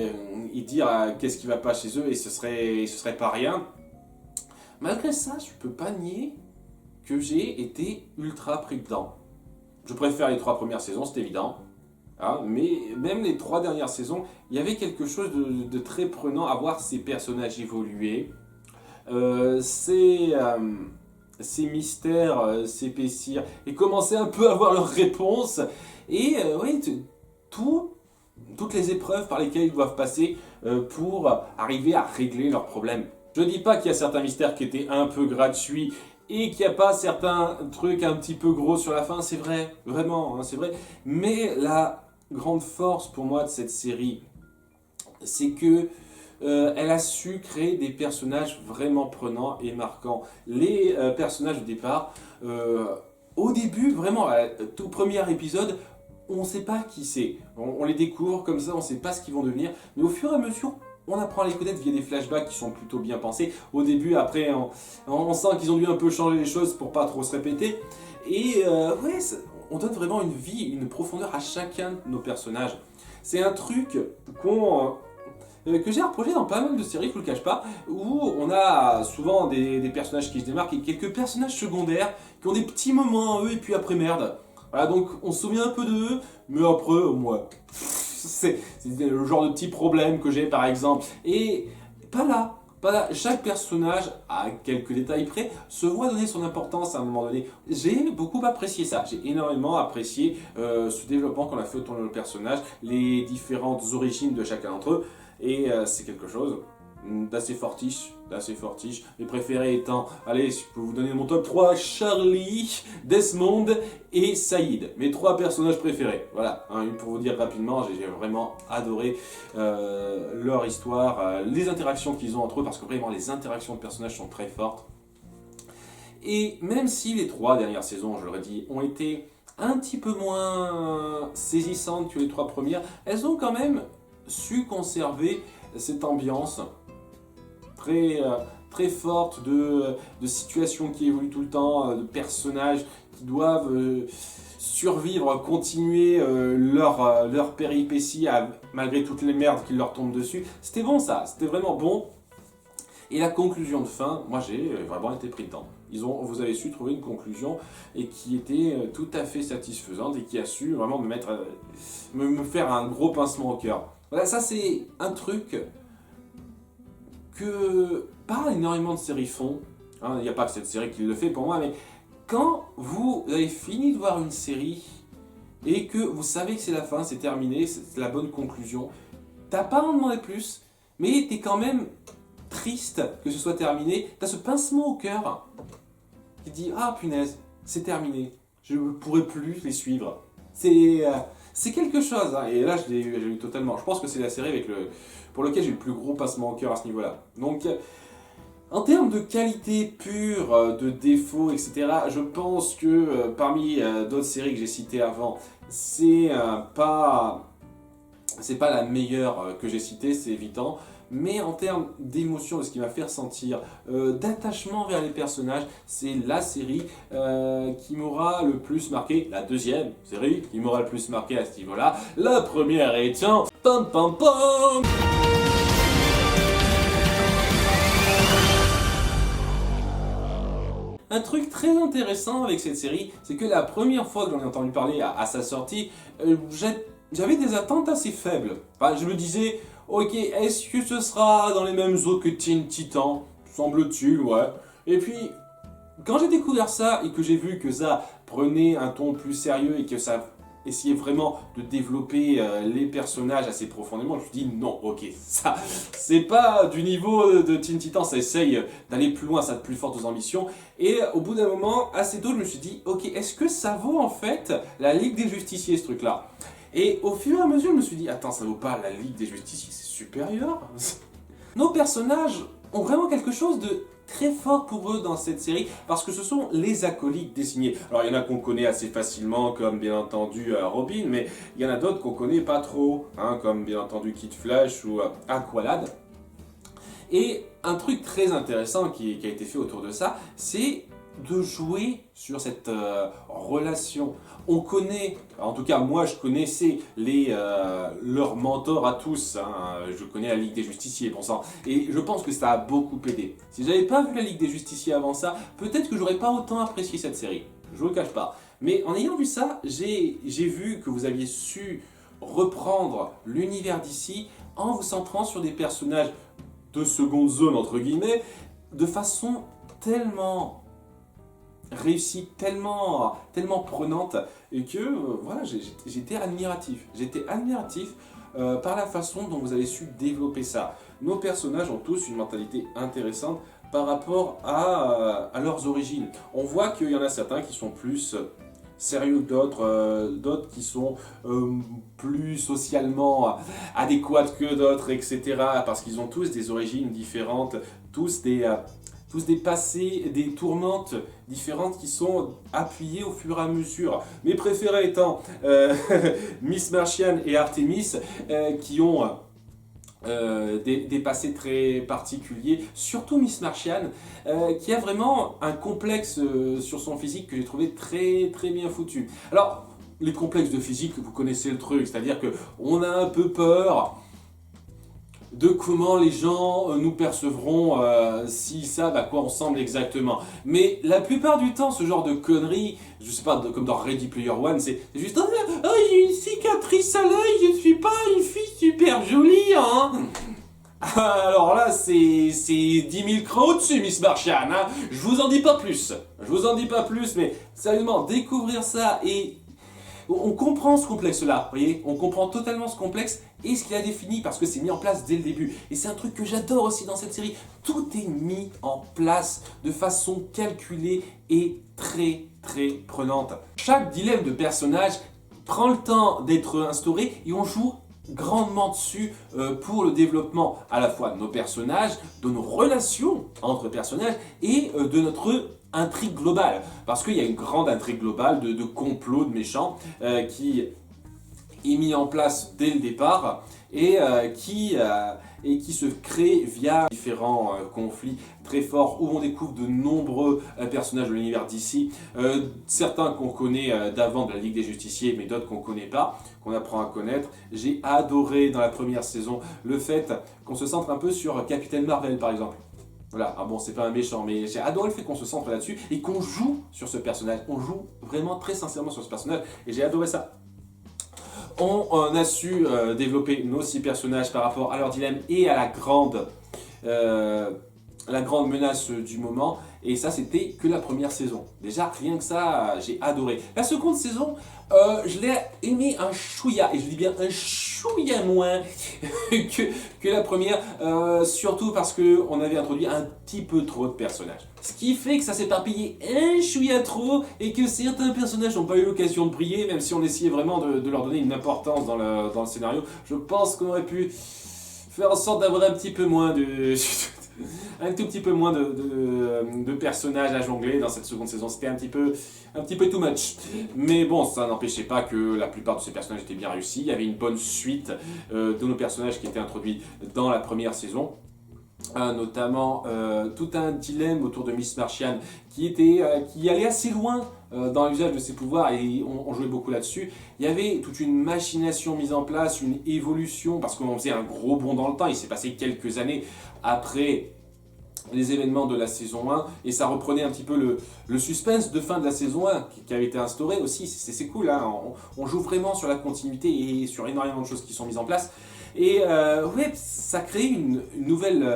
dire qu'est-ce qui va pas chez eux, et ce serait pas rien. Malgré ça, je peux pas nier que j'ai été ultra pris dedans. Je préfère les 3 premières saisons, c'est évident. Mais même les 3 dernières saisons, il y avait quelque chose de très prenant à voir ces personnages évoluer. Ces mystères s'épaissir et commencer un peu à avoir leurs réponses. Et oui, toutes les épreuves par lesquelles ils doivent passer pour arriver à régler leurs problèmes. Je dis pas qu'il y a certains mystères qui étaient un peu gratuits et qu'il n'y a pas certains trucs un petit peu gros sur la fin, c'est vrai, vraiment, c'est vrai. Mais la grande force pour moi de cette série, c'est que elle a su créer des personnages vraiment prenants et marquants. Les personnages au départ, au début, vraiment, tout premier épisode, on ne sait pas qui c'est. On les découvre comme ça, on ne sait pas ce qu'ils vont devenir. Mais au fur et à mesure, on apprend à les connaître via des flashbacks qui sont plutôt bien pensés. Au début, après, on sent qu'ils ont dû un peu changer les choses pour pas trop se répéter. Et ouais, on donne vraiment une vie, une profondeur à chacun de nos personnages. C'est un truc que j'ai reproché dans pas mal de séries, je vous le cache pas, où on a souvent des personnages qui se démarquent et quelques personnages secondaires qui ont des petits moments eux et puis après merde. Voilà, donc on se souvient un peu d'eux, mais après, moi, c'est le genre de petit problème que j'ai par exemple. Et pas là. Chaque personnage, à quelques détails près, se voit donner son importance à un moment donné. J'ai beaucoup apprécié ça. J'ai énormément apprécié ce développement qu'on a fait autour de nos personnages, les différentes origines de chacun d'entre eux. Et c'est quelque chose d'assez fortiche. Mes préférés étant, allez, je peux vous donner mon top 3, Charlie, Desmond et Saïd. Mes 3 personnages préférés. Voilà, pour vous dire rapidement, j'ai vraiment adoré leur histoire, les interactions qu'ils ont entre eux, parce que vraiment les interactions de personnages sont très fortes. Et même si les 3 dernières saisons, je l'aurais dit, ont été un petit peu moins saisissantes que les 3 premières, elles ont quand même su conserver cette ambiance très forte de situations qui évoluent tout le temps, de personnages qui doivent survivre, continuer leur péripéties malgré toutes les merdes qui leur tombent dessus. C'était bon ça, c'était vraiment bon. Et la conclusion de fin, moi j'ai vraiment été pris dedans. Vous avez su trouver une conclusion et qui était tout à fait satisfaisante et qui a su vraiment me faire un gros pincement au cœur. Voilà, ça c'est un truc que pas énormément de séries font. Il n'y a pas que cette série qui le fait pour moi, mais quand vous avez fini de voir une série et que vous savez que c'est la fin, c'est terminé, c'est la bonne conclusion, t'as pas à en demander plus, mais t'es quand même triste que ce soit terminé, t'as ce pincement au cœur qui te dit « Ah punaise, c'est terminé, je ne pourrai plus les suivre. » C'est quelque chose, hein. Et là j'ai eu totalement. Je pense que c'est la série pour laquelle j'ai eu le plus gros pincement au cœur à ce niveau-là. Donc, en termes de qualité pure, de défauts, etc., je pense que parmi d'autres séries que j'ai citées avant, c'est pas la meilleure que j'ai citée, c'est évident. Mais en termes d'émotion, de ce qui m'a fait ressentir, d'attachement vers les personnages, c'est la série qui m'aura le plus marqué, la deuxième série qui m'aura le plus marqué à ce niveau-là. La première étant... Pam pam pam. Un truc très intéressant avec cette série, c'est que la première fois que j'en ai entendu parler à sa sortie, j'avais des attentes assez faibles. Enfin, je me disais, ok, est-ce que ce sera dans les mêmes eaux que Teen Titan? Semble-t-il, ouais. Et puis, quand j'ai découvert ça et que j'ai vu que ça prenait un ton plus sérieux et que ça essayait vraiment de développer les personnages assez profondément, je me suis dit non, ok, ça, c'est pas du niveau de Teen Titan, ça essaye d'aller plus loin, ça a de plus fortes ambitions. Et au bout d'un moment, assez tôt, je me suis dit, ok, est-ce que ça vaut en fait la Ligue des Justiciers, ce truc-là? Et au fur et à mesure, je me suis dit, attends, ça vaut pas la Ligue des Justiciers, c'est supérieur. Nos personnages ont vraiment quelque chose de très fort pour eux dans cette série, parce que ce sont les acolytes désignés. Alors il y en a qu'on connaît assez facilement, comme bien entendu Robin, mais il y en a d'autres qu'on connaît pas trop, hein, comme bien entendu Kid Flash ou Aqualad. Et un truc très intéressant qui a été fait autour de ça, c'est de jouer sur cette relation. On connaît, en tout cas moi je connaissais leurs mentors à tous, hein. Je connais la Ligue des Justiciers, bon sang, et je pense que ça a beaucoup aidé. Si j'avais pas vu la Ligue des Justiciers avant ça, peut-être que j'aurais pas autant apprécié cette série, je vous le cache pas. Mais en ayant vu ça, j'ai vu que vous aviez su reprendre l'univers d'ici en vous centrant sur des personnages de seconde zone entre guillemets, de façon tellement réussie, tellement prenante, et que voilà, j'étais admiratif. J'étais admiratif par la façon dont vous avez su développer ça. Nos personnages ont tous une mentalité intéressante par rapport à leurs origines. On voit qu'il y en a certains qui sont plus sérieux que d'autres qui sont plus socialement adéquates que d'autres, etc. Parce qu'ils ont tous des origines différentes, tous des passés, des tourmentes différentes qui sont appuyées au fur et à mesure. Mes préférés étant Miss Martian et Artemis, qui ont des passés très particuliers, surtout Miss Martian, qui a vraiment un complexe sur son physique que j'ai trouvé très très bien foutu. Alors, les complexes de physique, vous connaissez le truc, c'est-à-dire qu'on a un peu peur de comment les gens nous percevront s'ils savent à quoi on ressemble exactement. Mais la plupart du temps, ce genre de conneries, je sais pas, comme dans Ready Player One, c'est juste « Oh, j'ai une cicatrice à l'œil, je suis pas une fille super jolie, hein !» Alors là, c'est 10 000 crans au-dessus, Miss Martian, hein. Je vous en dis pas plus. Je vous en dis pas plus, mais sérieusement, découvrir ça et... On comprend ce complexe-là, vous voyez, on comprend totalement ce complexe et ce qu'il a défini parce que c'est mis en place dès le début. Et c'est un truc que j'adore aussi dans cette série. Tout est mis en place de façon calculée et très très prenante. Chaque dilemme de personnage prend le temps d'être instauré et on joue grandement dessus pour le développement à la fois de nos personnages, de nos relations entre personnages et de notre intrigue globale, parce qu'il y a une grande intrigue globale de complot de méchants qui est mis en place dès le départ et qui se crée via différents conflits très forts où on découvre de nombreux personnages de l'univers d'ici, certains qu'on connaît d'avant de la Ligue des Justiciers, mais d'autres qu'on ne connaît pas, qu'on apprend à connaître. J'ai adoré dans la première saison le fait qu'on se centre un peu sur Captain Marvel par exemple. Voilà, ah bon, c'est pas un méchant, mais j'ai adoré le fait qu'on se centre là-dessus et qu'on joue sur ce personnage. On joue vraiment très sincèrement sur ce personnage et j'ai adoré ça. On a su développer nos 6 personnages par rapport à leur dilemme et à la grande menace du moment. Et ça, c'était que la première saison. Déjà, rien que ça, j'ai adoré. La seconde saison, je l'ai aimé un chouïa, et je dis bien un chouïa moins que la première, surtout parce qu'on avait introduit un petit peu trop de personnages. Ce qui fait que ça s'éparpillait un chouïa trop, et que certains personnages n'ont pas eu l'occasion de briller, même si on essayait vraiment de leur donner une importance dans le scénario. Je pense qu'on aurait pu faire en sorte d'avoir un petit peu moins de... un tout petit peu moins de personnages à jongler dans cette seconde saison. C'était un petit peu too much. Mais bon, ça n'empêchait pas que la plupart de ces personnages étaient bien réussis. Il y avait une bonne suite de nos personnages qui étaient introduits dans la première saison. Notamment tout un dilemme autour de Miss Martian qui allait assez loin dans l'usage de ses pouvoirs, et on jouait beaucoup là-dessus. Il y avait toute une machination mise en place, une évolution, parce qu'on faisait un gros bond dans le temps. Il s'est passé quelques années après les événements de la saison 1, et ça reprenait un petit peu le suspense de fin de la saison 1 qui avait été instauré aussi. C'est cool, hein. On joue vraiment sur la continuité et sur énormément de choses qui sont mises en place. Et ouais, ça crée une nouvelle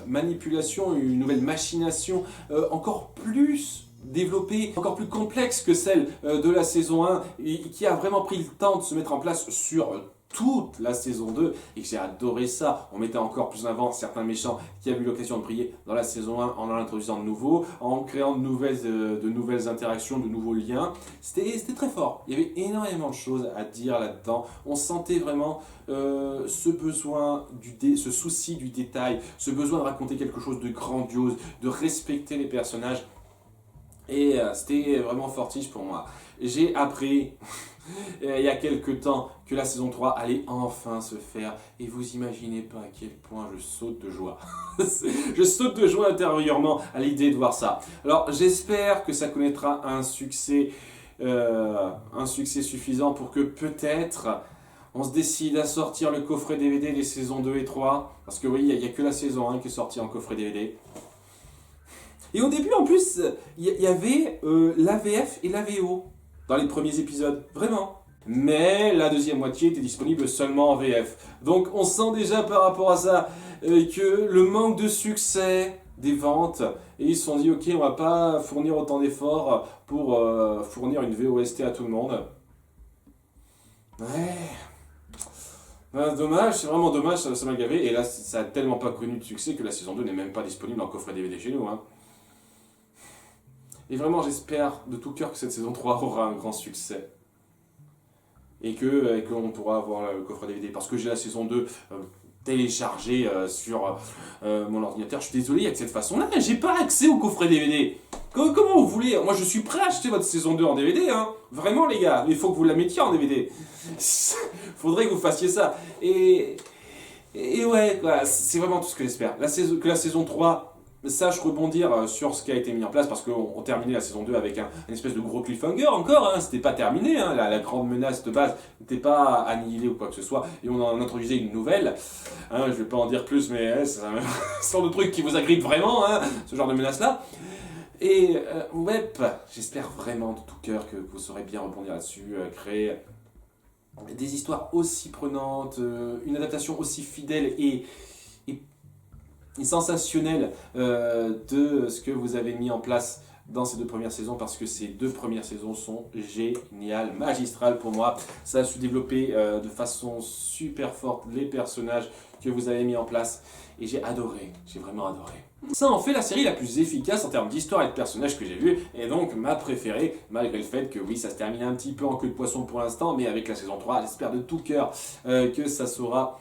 manipulation, une nouvelle machination encore plus développée, encore plus complexe que celle de la saison 1, et qui a vraiment pris le temps de se mettre en place sur toute la saison 2, et que j'ai adoré ça. On mettait encore plus en avant certains méchants qui avaient eu l'occasion de briller dans la saison 1 en introduisant de nouveaux, en créant de nouvelles interactions, de nouveaux liens. C'était très fort. Il y avait énormément de choses à dire là-dedans. On sentait vraiment ce besoin, ce souci du détail, ce besoin de raconter quelque chose de grandiose, de respecter les personnages. Et c'était vraiment fortiche pour moi. J'ai appris il y a quelques temps que la saison 3 allait enfin se faire, et vous imaginez pas à quel point je saute de joie. Je saute de joie intérieurement à l'idée de voir ça. Alors j'espère que ça connaîtra un succès suffisant pour que peut-être on se décide à sortir le coffret DVD des saisons 2 et 3, parce que oui, il n'y a que la saison 1 qui est sortie en coffret DVD. Et au début, en plus, il y avait l'AVF et l'AVO dans les premiers épisodes, vraiment. Mais la deuxième moitié était disponible seulement en VF. Donc on sent déjà par rapport à ça que le manque de succès des ventes, et ils se sont dit ok, on va pas fournir autant d'efforts pour fournir une VOST à tout le monde. Ouais... dommage, c'est vraiment dommage, ça m'a gavé. Et là, ça a tellement pas connu de succès que la saison 2 n'est même pas disponible en coffret DVD chez nous, hein. Et vraiment, j'espère de tout cœur que cette saison 3 aura un grand succès. Et qu'on pourra avoir le coffret DVD. Parce que j'ai la saison 2 téléchargée sur mon ordinateur. Je suis désolé, avec cette façon-là, j'ai pas accès au coffret DVD. Comment vous voulez? Moi, je suis prêt à acheter votre saison 2 en DVD, hein. Vraiment, les gars. Mais il faut que vous la mettiez en DVD. Faudrait que vous fassiez ça. Et ouais, quoi, c'est vraiment tout ce que j'espère. Que la saison 3 sache rebondir sur ce qui a été mis en place, parce qu'on terminait la saison 2 avec un espèce de gros cliffhanger encore, hein. C'était pas terminé, hein. La grande menace de base n'était pas annihilée ou quoi que ce soit, et on en introduisait une nouvelle. Hein, je vais pas en dire plus, mais c'est un genre de truc qui vous agrippe vraiment, hein, ce genre de menace-là. Et ouais, j'espère vraiment de tout cœur que vous saurez bien rebondir là-dessus, créer des histoires aussi prenantes, une adaptation aussi fidèle et sensationnelle de ce que vous avez mis en place dans ces 2 premières saisons, parce que ces 2 premières saisons sont géniales, magistrales pour moi. Ça a su développer de façon super forte les personnages que vous avez mis en place, et j'ai adoré, j'ai vraiment adoré. Ça en fait la série la plus efficace en termes d'histoire et de personnages que j'ai vu, et donc ma préférée, malgré le fait que oui, ça se termine un petit peu en queue de poisson pour l'instant, mais avec la saison 3, j'espère de tout cœur que ça saura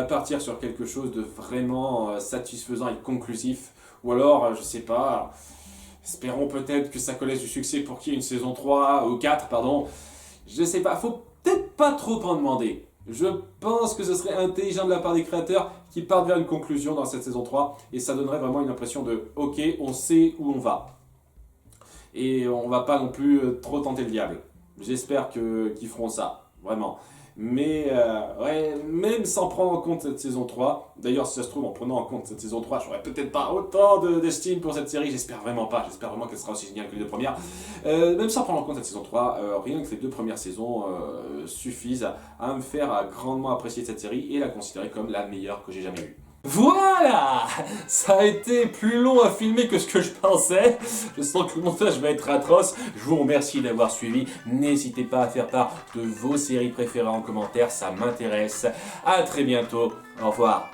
partir sur quelque chose de vraiment satisfaisant et conclusif. Ou alors, je sais pas, espérons peut-être que ça connaisse du succès pour qu'il y ait une saison 3 ou 4, pardon. Je sais pas, faut peut-être pas trop en demander. Je pense que ce serait intelligent de la part des créateurs qui partent vers une conclusion dans cette saison 3, et ça donnerait vraiment une impression de ok, on sait où on va. Et on va pas non plus trop tenter le diable. J'espère qu'ils feront ça, vraiment. Mais ouais, même sans prendre en compte cette saison 3, d'ailleurs si ça se trouve en prenant en compte cette saison 3, j'aurais peut-être pas autant d'estime pour cette série, j'espère vraiment pas, j'espère vraiment qu'elle sera aussi géniale que les 2 premières. Même sans prendre en compte cette saison 3, rien que les 2 premières saisons suffisent à me faire grandement apprécier cette série et la considérer comme la meilleure que j'ai jamais eue. Voilà! Ça a été plus long à filmer que ce que je pensais. Je sens que le montage va être atroce. Je vous remercie d'avoir suivi. N'hésitez pas à faire part de vos séries préférées en commentaire, ça m'intéresse. À très bientôt. Au revoir.